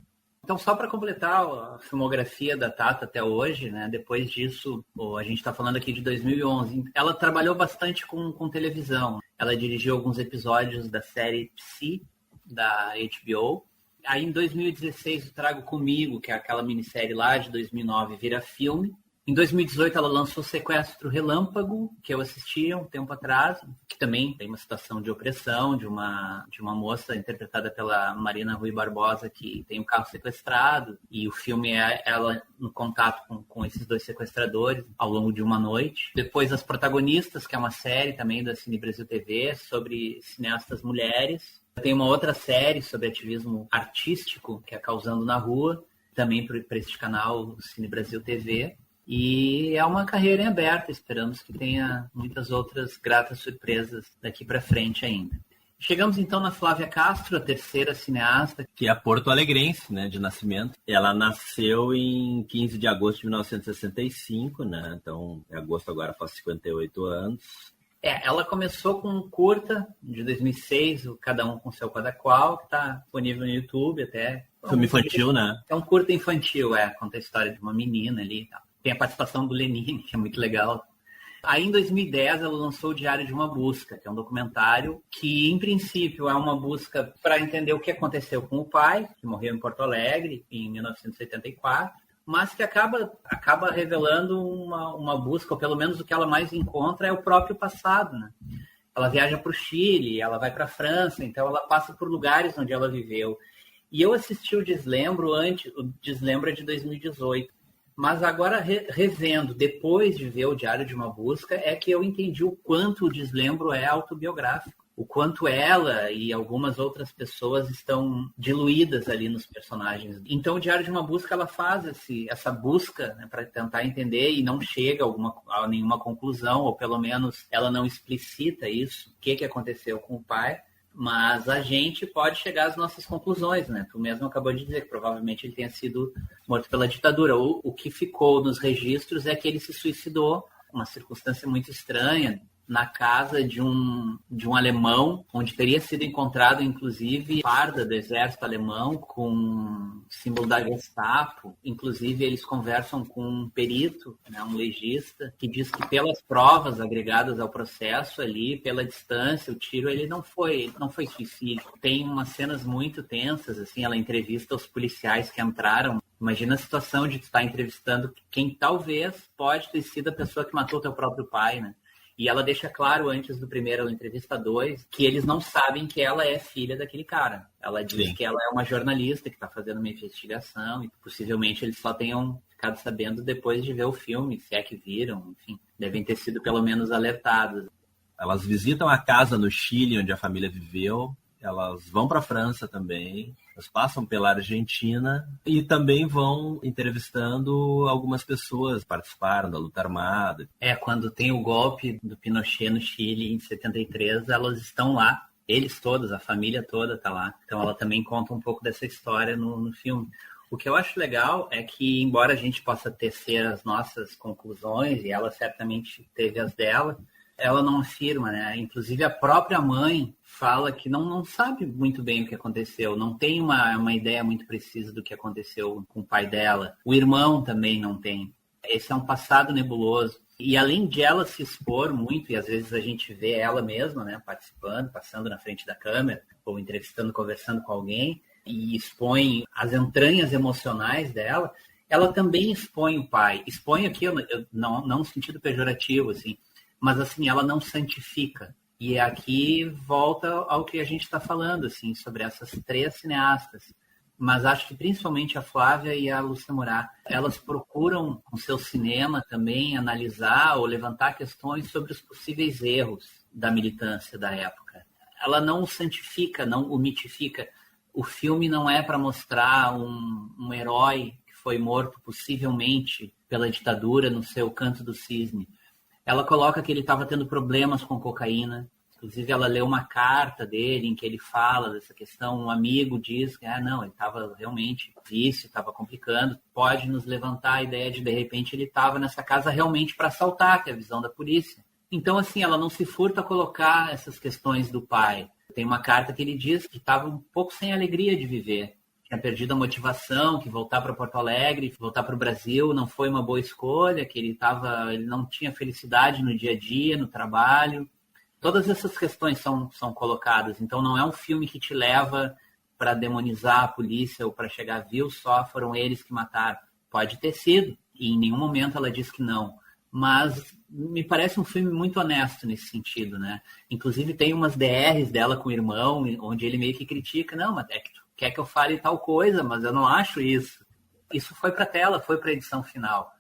Então, só para completar a filmografia da Tata até hoje, né? Depois disso, a gente está falando aqui de 2011, ela trabalhou bastante com televisão. Ela dirigiu alguns episódios da série Psi, da HBO. Aí, em 2016, o Trago Comigo, que é aquela minissérie lá de 2009, vira filme. Em 2018, ela lançou Sequestro Relâmpago, que eu assisti há um tempo atrás, que também tem uma situação de opressão de uma moça interpretada pela Marina Rui Barbosa, que tem um carro sequestrado, e o filme é ela no contato com esses 2 sequestradores ao longo de uma noite. Depois, As Protagonistas, que é uma série também da Cine Brasil TV, sobre cineastas mulheres. Tem uma outra série sobre ativismo artístico, que é Causando na Rua, também para este canal Cine Brasil TV. E é uma carreira em aberto, esperamos que tenha muitas outras gratas surpresas daqui para frente ainda. Chegamos então na Flávia Castro, a terceira cineasta. Que é porto-alegrense, né, de nascimento. Ela nasceu em 15 de agosto de 1965, né, então em agosto agora faz 58 anos. Ela começou com um curta de 2006, o Cada Um com Seu Cada Qual, que está disponível no YouTube até. Filme infantil, né? É um curta infantil, conta a história de uma menina ali e tal. Tem a participação do Lenine, que é muito legal. Aí, em 2010, ela lançou o Diário de uma Busca, que é um documentário que, em princípio, é uma busca para entender o que aconteceu com o pai, que morreu em Porto Alegre, em 1974, mas que acaba revelando uma busca, ou pelo menos o que ela mais encontra é o próprio passado, né? Ela viaja para o Chile, ela vai para a França, então ela passa por lugares onde ela viveu. E eu assisti o Deslembro o Deslembro é de 2018. Mas agora, revendo, depois de ver o Diário de uma Busca, é que eu entendi o quanto o Deslembro é autobiográfico. o quanto ela e algumas outras pessoas estão diluídas ali nos personagens. Então, o Diário de uma Busca, ela faz essa busca, né, para tentar entender e não chega a nenhuma conclusão, ou pelo menos ela não explicita isso, o que aconteceu com o pai, mas a gente pode chegar às nossas conclusões, né? Tu mesmo acabou de dizer que provavelmente ele tenha sido morto pela ditadura. O que ficou nos registros é que ele se suicidou, uma circunstância muito estranha, na casa de um alemão, onde teria sido encontrado, inclusive, farda do exército alemão com símbolo da Gestapo. Inclusive, eles conversam com um perito, né, um legista, que diz que pelas provas agregadas ao processo ali, pela distância, o tiro ele não foi suicídio. Tem umas cenas muito tensas, assim, ela entrevista os policiais que entraram. Imagina a situação de tu estar entrevistando quem talvez pode ter sido a pessoa que matou teu próprio pai, né? E ela deixa claro antes do primeiro, ela entrevista 2, que eles não sabem que ela é filha daquele cara. Ela diz que ela é uma jornalista que está fazendo uma investigação e possivelmente eles só tenham ficado sabendo depois de ver o filme, se é que viram, enfim, devem ter sido pelo menos alertados. Elas visitam a casa no Chile, onde a família viveu, elas vão para a França também, elas passam pela Argentina e também vão entrevistando algumas pessoas que participaram da luta armada. Quando tem o golpe do Pinochet no Chile em 73, elas estão lá, eles todos, a família toda está lá. Então ela também conta um pouco dessa história no filme. O que eu acho legal é que, embora a gente possa tecer as nossas conclusões, e ela certamente teve as dela, ela não afirma, né? Inclusive a própria mãe fala que não sabe muito bem o que aconteceu, não tem uma ideia muito precisa do que aconteceu com o pai dela. O irmão também não tem. Esse é um passado nebuloso. E além de ela se expor muito, e às vezes a gente vê ela mesma, né, participando, passando na frente da câmera, ou entrevistando, conversando com alguém, e expõe as entranhas emocionais dela, ela também expõe o pai. Expõe aqui, não no sentido pejorativo, assim, mas assim, ela não santifica. E aqui volta ao que a gente está falando, assim, sobre essas 3 cineastas. Mas acho que principalmente a Flávia e a Lúcia Murat, elas procuram, com seu cinema também, analisar ou levantar questões sobre os possíveis erros da militância da época. Ela não o santifica, não o mitifica. O filme não é para mostrar um herói que foi morto possivelmente pela ditadura no seu Canto do Cisne. Ela coloca que ele estava tendo problemas com cocaína. Inclusive, ela lê uma carta dele em que ele fala dessa questão. Um amigo diz que, não, ele estava realmente vício, estava complicando. Pode nos levantar a ideia de repente, ele estava nessa casa realmente para assaltar, que é a visão da polícia. Então, assim, ela não se furta a colocar essas questões do pai. Tem uma carta que ele diz que estava um pouco sem alegria de viver. Tinha perdido a motivação, que voltar para Porto Alegre, voltar para o Brasil não foi uma boa escolha, que ele não tinha felicidade no dia a dia, no trabalho. Todas essas questões são colocadas. Então não é um filme que te leva para demonizar a polícia ou para chegar, viu só, foram eles que mataram. Pode ter sido, e em nenhum momento ela diz que não. Mas me parece um filme muito honesto nesse sentido, né? Inclusive tem umas DRs dela com o irmão, onde ele meio que critica, não, mas é que tu quer que eu fale tal coisa, mas eu não acho isso. Isso foi para a tela, foi para a edição final.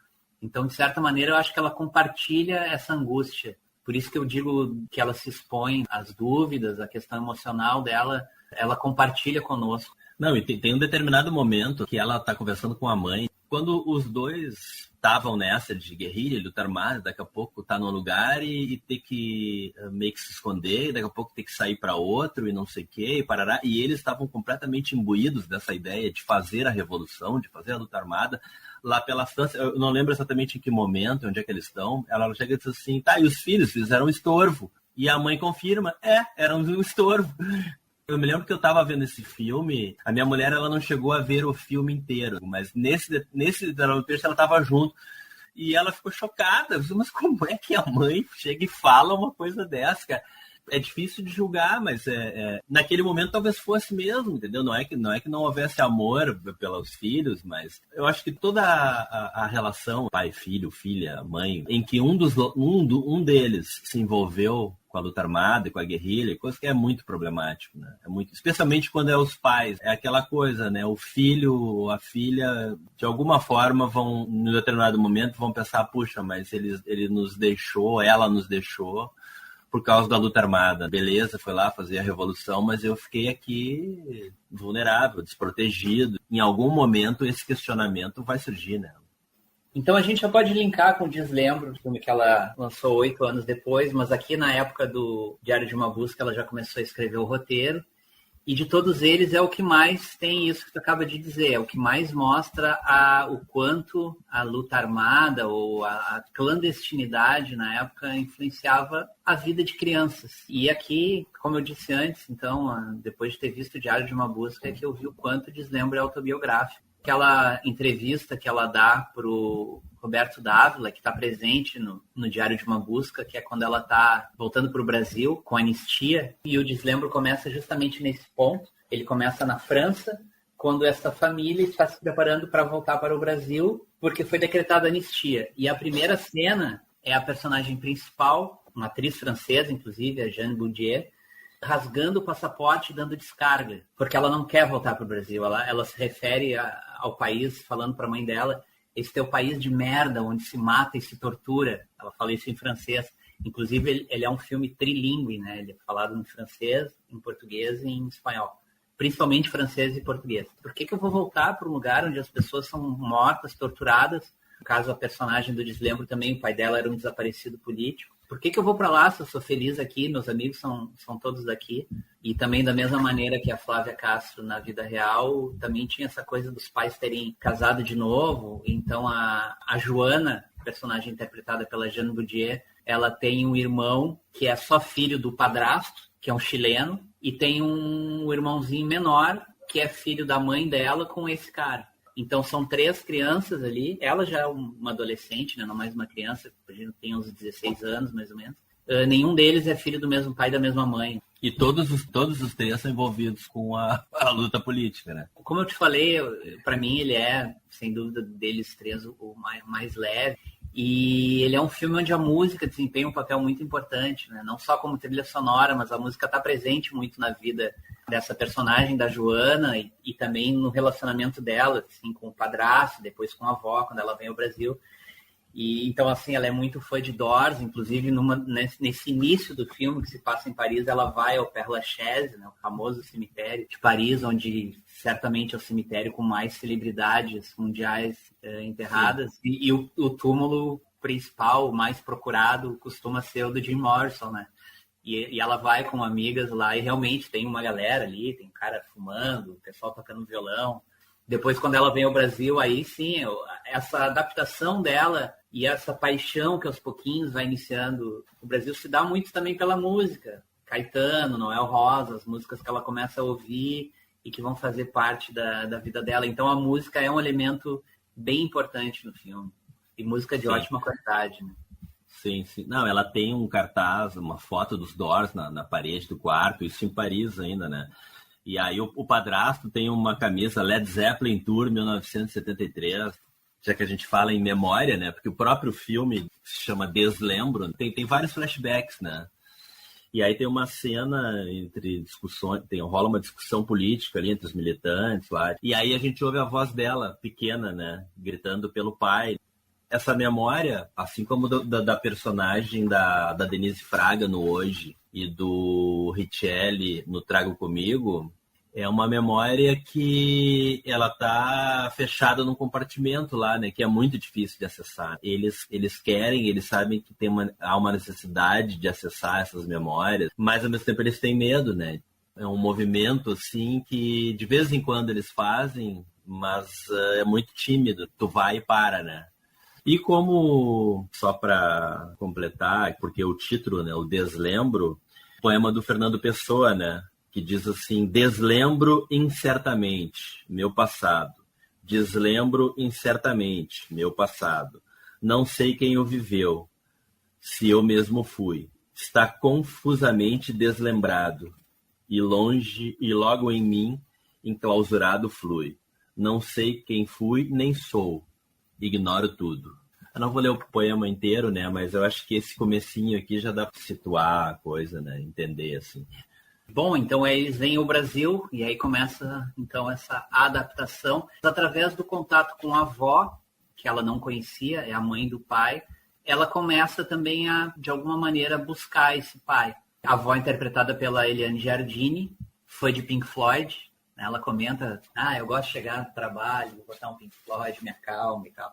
Então, de certa maneira, eu acho que ela compartilha essa angústia. Por isso que eu digo que ela se expõe às dúvidas, a questão emocional dela, ela compartilha conosco. Não, e tem um determinado momento que ela está conversando com a mãe. Quando os dois estavam nessa de guerrilha, luta armada, daqui a pouco tá num lugar e ter que meio que se esconder, daqui a pouco ter que sair para outro e não sei o quê, e parará. E eles estavam completamente imbuídos dessa ideia de fazer a revolução, de fazer a luta armada lá pela França. Eu não lembro exatamente em que momento, onde é que eles estão. Ela chega e diz assim, tá, e os filhos fizeram um estorvo. E a mãe confirma, eram um estorvo. Eu me lembro que eu estava vendo esse filme, a minha mulher ela não chegou a ver o filme inteiro, mas nesse trecho ela estava junto e ela ficou chocada. Mas como é que a mãe chega e fala uma coisa dessa, cara? É difícil de julgar, mas naquele momento talvez fosse mesmo, entendeu? Não é que não houvesse amor pelos filhos, mas eu acho que toda a relação pai, filho, filha, mãe, em que um deles se envolveu com a luta armada e com a guerrilha, coisa que é muito problemático, né? Especialmente quando é os pais, é aquela coisa, né? O filho ou a filha, de alguma forma, vão, em determinado momento, vão pensar, puxa, mas ele nos deixou, ela nos deixou, por causa da luta armada. Beleza, foi lá fazer a revolução, mas eu fiquei aqui vulnerável, desprotegido. Em algum momento esse questionamento vai surgir, né? Então a gente já pode linkar com o Deslembro, filme que ela lançou 8 anos depois, mas aqui na época do Diário de uma Busca ela já começou a escrever o roteiro. E de todos eles é o que mais tem isso que tu acaba de dizer, é o que mais mostra o quanto a luta armada ou a clandestinidade na época influenciava a vida de crianças. E aqui, como eu disse antes, então, depois de ter visto o Diário de uma Busca, é que eu vi o quanto o Deslembro é autobiográfico. Aquela entrevista que ela dá para o Roberto Dávila, que está presente no Diário de uma Busca, que é quando ela está voltando para o Brasil com a anistia, e o Deslembro começa justamente nesse ponto. Ele começa na França, quando essa família está se preparando para voltar para o Brasil, porque foi decretada a anistia. E a primeira cena é a personagem principal, uma atriz francesa, inclusive, a Jeanne Boudier, rasgando o passaporte e dando descarga, porque ela não quer voltar para o Brasil. Ela se refere ao país, falando para a mãe dela, esse teu país de merda, onde se mata e se tortura. Ela fala isso em francês. Inclusive, ele é um filme trilingue, né? Ele é falado em francês, em português e em espanhol. Principalmente francês e português. Por que eu vou voltar para um lugar onde as pessoas são mortas, torturadas? No caso, a personagem do Deslembro também, o pai dela era um desaparecido político. Por que eu vou para lá se eu sou feliz aqui? Meus amigos são todos daqui. E também, da mesma maneira que a Flávia Castro, na vida real, também tinha essa coisa dos pais terem casado de novo. Então, a Joana, personagem interpretada pela Jeanne Boudier, ela tem um irmão que é só filho do padrasto, que é um chileno, e tem um irmãozinho menor, que é filho da mãe dela com esse cara. Então, são 3 crianças ali. Ela já é uma adolescente, né? Não mais uma criança. A gente tem uns 16 anos, mais ou menos. Nenhum deles é filho do mesmo pai e da mesma mãe. E todos os 3 são envolvidos com a luta política, né? Como eu te falei, para mim ele é, sem dúvida, deles 3 o mais leve. E ele é um filme onde a música desempenha um papel muito importante, né? Não só como trilha sonora, mas a música está presente muito na vida dessa personagem, da Joana, e também no relacionamento dela, assim, com o padrasto, depois com a avó, quando ela vem ao Brasil. E, então, assim, ela é muito fã de Doors, inclusive nesse início do filme, que se passa em Paris, ela vai ao Père Lachaise, né, o famoso cemitério de Paris, onde certamente é o cemitério com mais celebridades mundiais enterradas. E o túmulo principal, o mais procurado, costuma ser o do Jim Morrison, né? E ela vai com amigas lá e realmente tem uma galera ali, tem um cara fumando, o pessoal tocando violão. Depois, quando ela vem ao Brasil, aí sim, essa adaptação dela e essa paixão que aos pouquinhos vai iniciando. O Brasil se dá muito também pela música. Caetano, Noel Rosa, as músicas que ela começa a ouvir e que vão fazer parte da vida dela. Então, a música é um elemento bem importante no filme. E música de ótima qualidade, né? Sim, sim. Não, ela tem um cartaz, uma foto dos Doors na parede do quarto, isso em Paris ainda, né? E aí o padrasto tem uma camisa Led Zeppelin Tour 1973, já que a gente fala em memória, né? Porque o próprio filme se chama Deslembro, tem vários flashbacks, né? E aí tem uma cena entre discussões, rola uma discussão política ali entre os militantes lá. E aí a gente ouve a voz dela, pequena, né? Gritando pelo pai. Essa memória, assim como da personagem da Denise Fraga no Hoje e do Richelli no Trago Comigo, é uma memória que ela tá fechada num compartimento lá, né? Que é muito difícil de acessar. Eles querem, eles sabem que há uma necessidade de acessar essas memórias, mas ao mesmo tempo eles têm medo, né? É um movimento, assim, que de vez em quando eles fazem, mas é muito tímido. Tu vai e para, né? E como, só para completar, porque o título, né, o Deslembro, poema do Fernando Pessoa, né, que diz assim: deslembro incertamente meu passado, deslembro incertamente meu passado, não sei quem o viveu, se eu mesmo fui, está confusamente deslembrado, e longe e logo em mim, enclausurado flui, não sei quem fui nem sou, ignoro tudo. Eu não vou ler o poema inteiro, né? Mas eu acho que esse comecinho aqui já dá para situar a coisa, né? Entender, assim. Bom, então eles vêm ao Brasil e aí começa, então, essa adaptação. Através do contato com a avó, que ela não conhecia, é a mãe do pai, ela começa também a, de alguma maneira, buscar esse pai. A avó, interpretada pela Eliane Giardini, foi de Pink Floyd. Ela comenta, eu gosto de chegar no trabalho, vou botar um Pink Floyd, me acalma e tal.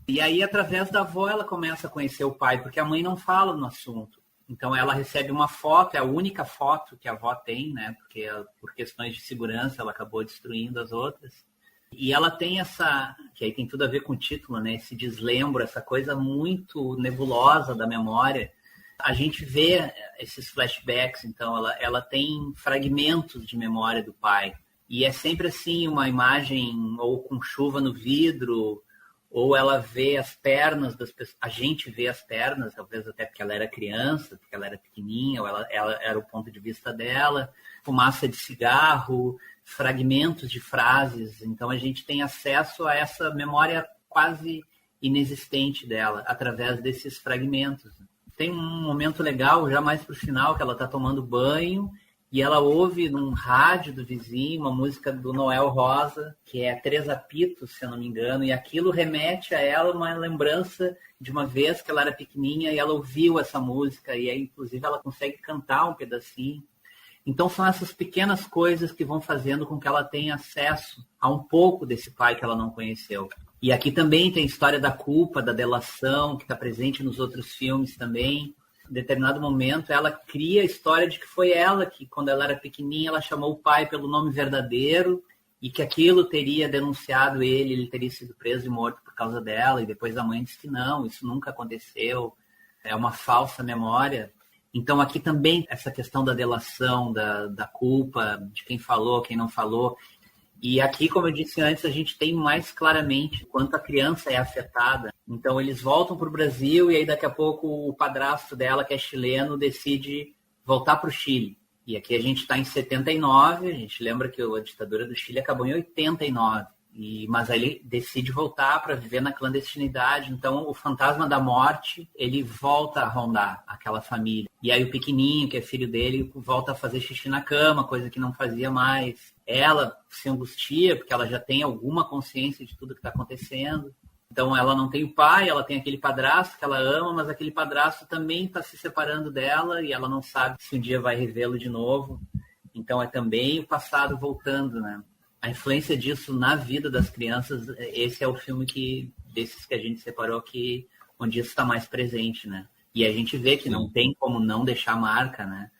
E aí, através da avó, ela começa a conhecer o pai, porque a mãe não fala no assunto. Então, ela recebe uma foto, é a única foto que a avó tem, né? Porque por questões de segurança, ela acabou destruindo as outras. E ela tem essa, que aí tem tudo a ver com o título, né? Esse deslembro, essa coisa muito nebulosa da memória. A gente vê esses flashbacks, então, ela tem fragmentos de memória do pai. E é sempre assim, uma imagem ou com chuva no vidro, ou ela vê as pernas das pessoas, a gente vê as pernas, talvez até porque ela era criança, porque ela era pequenininha, ou ela era o ponto de vista dela, fumaça de cigarro, fragmentos de frases. Então a gente tem acesso a essa memória quase inexistente dela, através desses fragmentos. Tem um momento legal, já mais para o final, que ela está tomando banho, e ela ouve num rádio do vizinho uma música do Noel Rosa, que é Três Apitos, se eu não me engano, e aquilo remete a ela uma lembrança de uma vez que ela era pequenininha e ela ouviu essa música, e aí, inclusive, ela consegue cantar um pedacinho. Então, são essas pequenas coisas que vão fazendo com que ela tenha acesso a um pouco desse pai que ela não conheceu. E aqui também tem a história da culpa, da delação, que está presente nos outros filmes também. Em determinado momento, ela cria a história de que foi ela que, quando ela era pequenininha, ela chamou o pai pelo nome verdadeiro e que aquilo teria denunciado ele teria sido preso e morto por causa dela, e depois a mãe disse que não, isso nunca aconteceu, é uma falsa memória. Então, aqui também essa questão da delação, da culpa, de quem falou, quem não falou. E aqui, como eu disse antes, a gente tem mais claramente quanto a criança é afetada. Então, eles voltam para o Brasil e aí daqui a pouco o padrasto dela, que é chileno, decide voltar para o Chile. E aqui a gente está em 79, a gente lembra que a ditadura do Chile acabou em 89. Mas aí ele decide voltar para viver na clandestinidade. Então, o fantasma da morte, ele volta a rondar aquela família. E aí o pequenininho, que é filho dele, volta a fazer xixi na cama, coisa que não fazia mais. Ela se angustia, porque ela já tem alguma consciência de tudo que está acontecendo. Então, ela não tem o pai, ela tem aquele padrasto que ela ama, mas aquele padrasto também está se separando dela e ela não sabe se um dia vai revê-lo de novo. Então, é também o passado voltando, né? A influência disso na vida das crianças, esse é o filme desses que a gente separou aqui, onde isso está mais presente, né? E a gente vê que não tem como não deixar marca, né?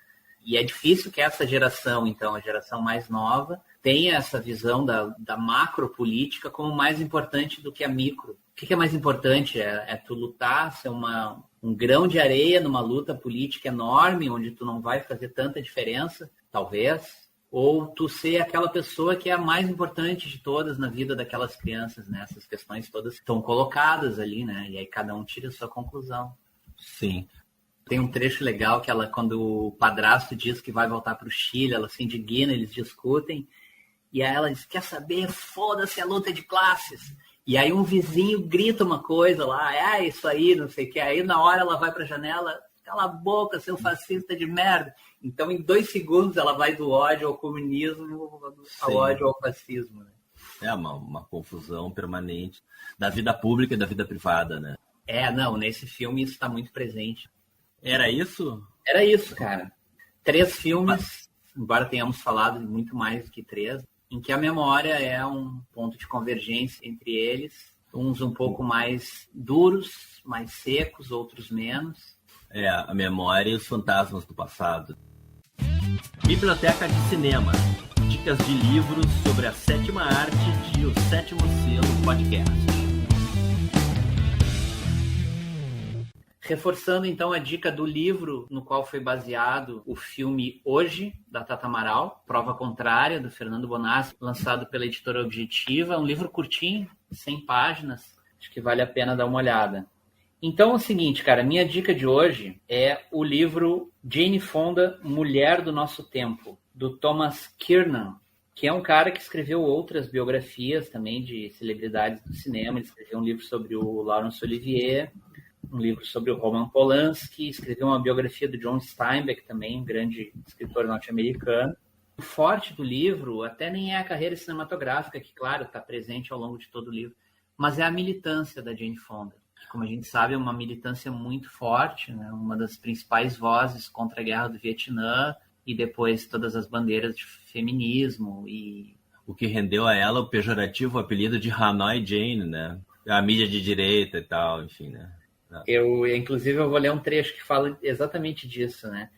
E é difícil que essa geração, então, a geração mais nova, tenha essa visão da macropolítica como mais importante do que a micro. O que é mais importante? É tu lutar, ser um grão de areia numa luta política enorme, onde tu não vai fazer tanta diferença, talvez, ou tu ser aquela pessoa que é a mais importante de todas na vida daquelas crianças, né? Essas questões todas estão colocadas ali, né? E aí cada um tira a sua conclusão. Sim. Tem um trecho legal que ela, quando o padrasto diz que vai voltar para o Chile, ela se indigna, eles discutem, e aí ela diz, quer saber? Foda-se a luta de classes. E aí um vizinho grita uma coisa lá, isso aí, não sei o que. Aí na hora ela vai para a janela, cala a boca, seu fascista de merda. Então, em 2 segundos, ela vai do ódio ao comunismo, ao ódio ao fascismo. Né? É uma confusão permanente da vida pública e da vida privada, né? Nesse filme isso está muito presente. Era isso? Era isso, cara. 3 filmes, embora tenhamos falado de muito mais do que 3, em que a memória é um ponto de convergência entre eles. Uns um pouco mais duros, mais secos, outros menos. A memória e os fantasmas do passado. Biblioteca de Cinema. Dicas de livros sobre a 7ª arte de O Sétimo Selo Podcast. Reforçando, então, a dica do livro no qual foi baseado o filme Hoje, da Tata Amaral, Prova Contrária, do Fernando Bonassi, lançado pela editora Objetiva. Um livro curtinho, 100 páginas. Acho que vale a pena dar uma olhada. Então é o seguinte, cara, minha dica de hoje é o livro Jane Fonda, Mulher do Nosso Tempo, do Thomas Kiernan, que é um cara que escreveu outras biografias também de celebridades do cinema. Ele escreveu um livro sobre o Laurence Olivier, um livro sobre o Roman Polanski, escreveu uma biografia do John Steinbeck também, um grande escritor norte-americano. O forte do livro até nem é a carreira cinematográfica, que, claro, está presente ao longo de todo o livro, mas é a militância da Jane Fonda. Como a gente sabe, é uma militância muito forte, né? Uma das principais vozes contra a guerra do Vietnã e depois todas as bandeiras de feminismo. E o que rendeu a ela o pejorativo apelido de Hanoi Jane, né? A mídia de direita e tal, enfim, né? Inclusive, eu vou ler um trecho que fala exatamente disso, né?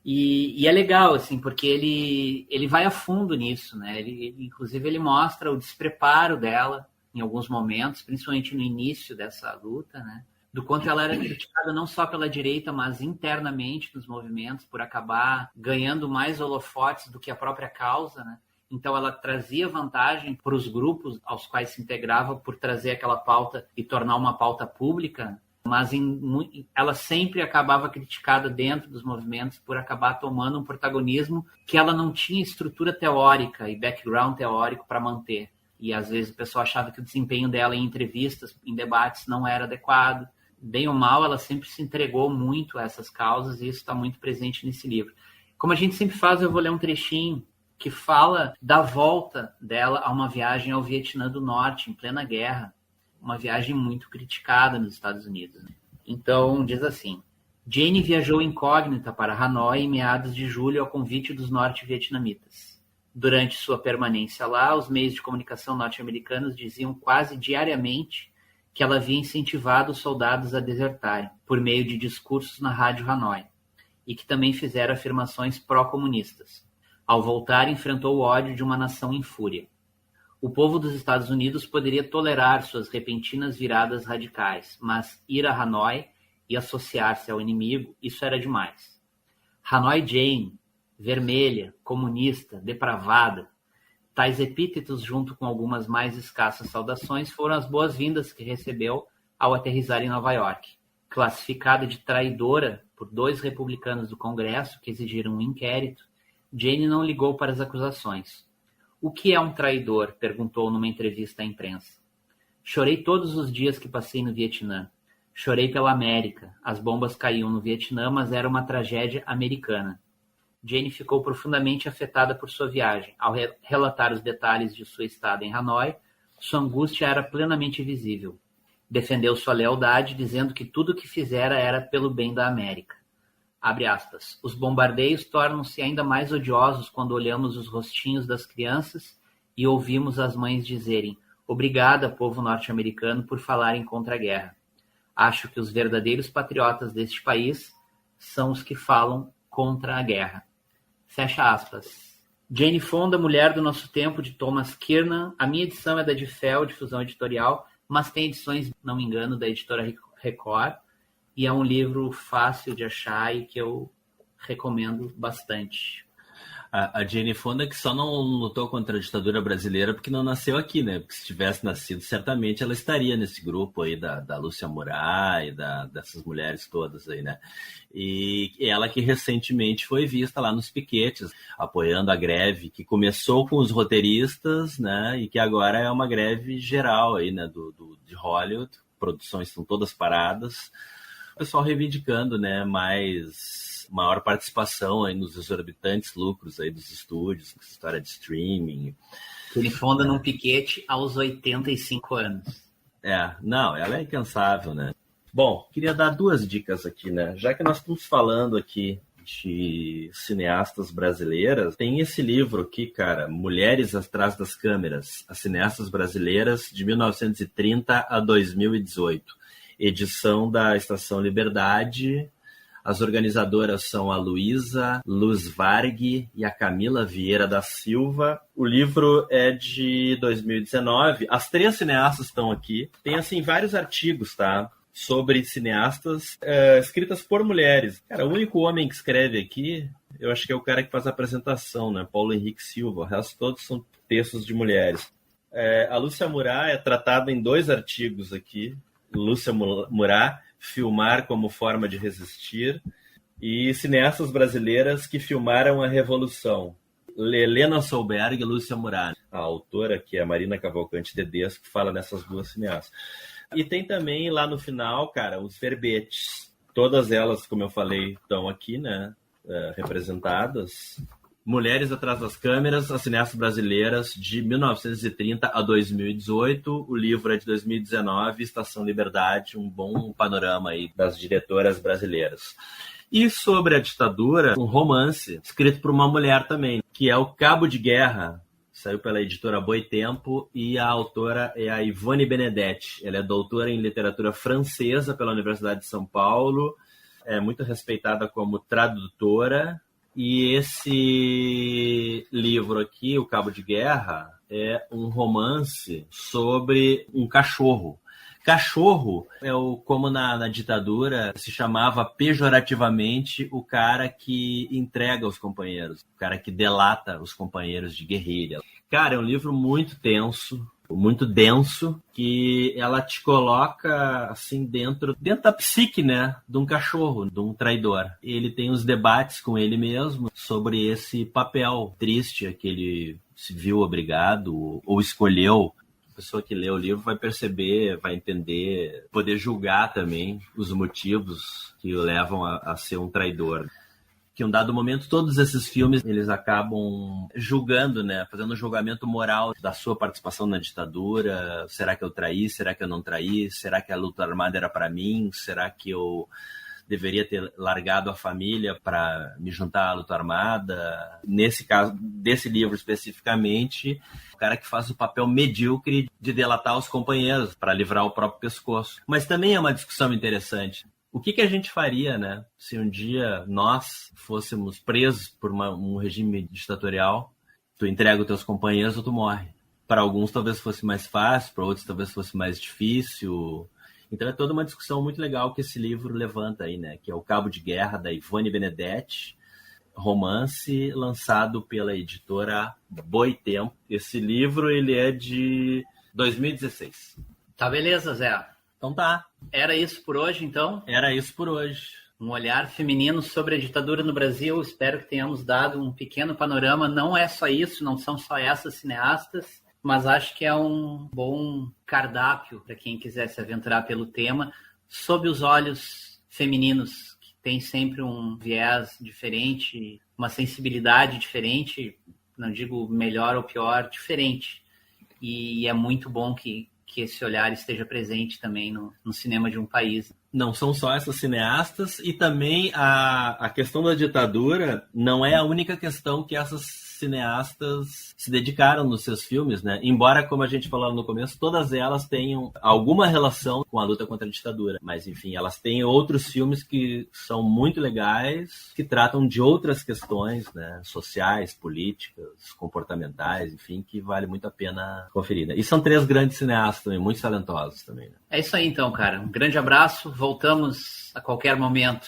E é legal, assim, porque ele vai a fundo nisso, né? Inclusive, ele mostra o despreparo dela em alguns momentos, principalmente no início dessa luta, né? Do quanto ela era criticada não só pela direita, mas internamente nos movimentos, por acabar ganhando mais holofotes do que a própria causa, né? Então, ela trazia vantagem para os grupos aos quais se integrava por trazer aquela pauta e tornar uma pauta pública, mas ela sempre acabava criticada dentro dos movimentos por acabar tomando um protagonismo que ela não tinha estrutura teórica e background teórico para manter. E, às vezes, o pessoal achava que o desempenho dela em entrevistas, em debates, não era adequado. Bem ou mal, ela sempre se entregou muito a essas causas e isso está muito presente nesse livro. Como a gente sempre faz, eu vou ler um trechinho que fala da volta dela a uma viagem ao Vietnã do Norte, em plena guerra. Uma viagem muito criticada nos Estados Unidos. Então, diz assim: Jane viajou incógnita para Hanoi em meados de julho ao convite dos norte-vietnamitas. Durante sua permanência lá, os meios de comunicação norte-americanos diziam quase diariamente que ela havia incentivado os soldados a desertarem, por meio de discursos na rádio Hanoi, e que também fizeram afirmações pró-comunistas. Ao voltar, enfrentou o ódio de uma nação em fúria. O povo dos Estados Unidos poderia tolerar suas repentinas viradas radicais, mas ir a Hanoi e associar-se ao inimigo, isso era demais. Hanoi Jane, vermelha, comunista, depravada, tais epítetos, junto com algumas mais escassas saudações, foram as boas-vindas que recebeu ao aterrissar em Nova York. Classificada de traidora por 2 republicanos do Congresso que exigiram um inquérito, Jane não ligou para as acusações. O que é um traidor? Perguntou numa entrevista à imprensa. Chorei todos os dias que passei no Vietnã. Chorei pela América. As bombas caíam no Vietnã, mas era uma tragédia americana. Jane ficou profundamente afetada por sua viagem. Ao relatar os detalhes de sua estada em Hanoi, sua angústia era plenamente visível. Defendeu sua lealdade, dizendo que tudo o que fizera era pelo bem da América. Abre aspas. Os bombardeios tornam-se ainda mais odiosos quando olhamos os rostinhos das crianças e ouvimos as mães dizerem: obrigada, povo norte-americano, por falarem contra a guerra. Acho que os verdadeiros patriotas deste país são os que falam contra a guerra. Fecha aspas. Jane Fonda, Mulher do Nosso Tempo, de Thomas Kiernan. A minha edição é da Difel, Difusão Editorial, mas tem edições, não me engano, da editora Record. E é um livro fácil de achar e que eu recomendo bastante. A Jane Fonda que só não lutou contra a ditadura brasileira porque não nasceu aqui, né? Porque se tivesse nascido, certamente ela estaria nesse grupo aí da Lúcia Murat e dessas mulheres todas aí, né? E ela que recentemente foi vista lá nos piquetes, apoiando a greve que começou com os roteiristas, né? E que agora é uma greve geral aí, né? De Hollywood. Produções estão todas paradas. O pessoal reivindicando, né, maior participação aí nos exorbitantes lucros aí dos estúdios, essa história de streaming. Jane Fonda num piquete aos 85 anos. Não, ela é incansável, né? Bom, queria dar 2 dicas aqui, né? Já que nós estamos falando aqui de cineastas brasileiras, tem esse livro aqui, cara, Mulheres Atrás das Câmeras, as cineastas brasileiras de 1930 a 2018. Edição da Estação Liberdade. As organizadoras são a Luísa Luz Varg e a Camila Vieira da Silva. O livro é de 2019. As 3 cineastas estão aqui. Tem, assim, vários artigos, tá? Sobre cineastas escritas por mulheres. Cara, o único homem que escreve aqui, eu acho que é o cara que faz a apresentação, né? Paulo Henrique Silva. O resto todos são textos de mulheres. A Lúcia Murat é tratada em 2 artigos aqui. Lúcia Murat, Filmar como Forma de Resistir, e cineastas brasileiras que filmaram a Revolução. Helena Solberg e Lúcia Murat. A autora, que é a Marina Cavalcante Tedesco, fala nessas 2 cineastas. E tem também lá no final, cara, os verbetes. Todas elas, como eu falei, estão aqui, né, representadas. Mulheres Atrás das Câmeras, as cineastas brasileiras de 1930 a 2018. O livro é de 2019, Estação Liberdade, um bom panorama aí das diretoras brasileiras. E sobre a ditadura, um romance escrito por uma mulher também, que é o Cabo de Guerra. Saiu pela editora Boitempo e a autora é a Ivone Benedetti. Ela é doutora em literatura francesa pela Universidade de São Paulo, é muito respeitada como tradutora. E esse livro aqui, O Cabo de Guerra, é um romance sobre um cachorro. Cachorro é como na ditadura se chamava pejorativamente o cara que entrega os companheiros, o cara que delata os companheiros de guerrilha. Cara, é um livro muito tenso, muito denso, que ela te coloca assim dentro da psique, né, de um cachorro, de um traidor. Ele tem os debates com ele mesmo sobre esse papel triste a que ele se viu obrigado ou escolheu. A pessoa que lê o livro vai perceber, vai entender, poder julgar também os motivos que o levam a ser um traidor. Que em um dado momento, todos esses filmes, eles acabam julgando, né? Fazendo um julgamento moral da sua participação na ditadura. Será que eu traí? Será que eu não traí? Será que a luta armada era para mim? Será que eu deveria ter largado a família para me juntar à luta armada? Nesse caso, desse livro especificamente, o cara que faz o papel medíocre de delatar os companheiros para livrar o próprio pescoço. Mas também é uma discussão interessante. O que a gente faria, né, se um dia nós fôssemos presos por um regime ditatorial? Tu entrega os teus companheiros ou tu morre. Para alguns talvez fosse mais fácil, para outros talvez fosse mais difícil. Então é toda uma discussão muito legal que esse livro levanta aí, né, que é O Cabo de Guerra, da Ivone Benedetti, romance lançado pela editora Boitempo. Esse livro, ele é de 2016. Tá, beleza, Zé. Então tá. Era isso por hoje, então? Era isso por hoje. Um olhar feminino sobre a ditadura no Brasil. Espero que tenhamos dado um pequeno panorama. Não é só isso, não são só essas cineastas, mas acho que é um bom cardápio para quem quiser se aventurar pelo tema, sob os olhos femininos, que tem sempre um viés diferente, uma sensibilidade diferente, não digo melhor ou pior, diferente. E é muito bom que esse olhar esteja presente também no cinema de um país. Não são só essas cineastas, e também a questão da ditadura não é a única questão que essas cineastas se dedicaram nos seus filmes, né? Embora, como a gente falou no começo, todas elas tenham alguma relação com a luta contra a ditadura. Mas, enfim, elas têm outros filmes que são muito legais, que tratam de outras questões, né? Sociais, políticas, comportamentais, enfim, que vale muito a pena conferir, né? E são 3 grandes cineastas também, muito talentosos também, né? É isso aí, então, cara. Um grande abraço. Voltamos a qualquer momento.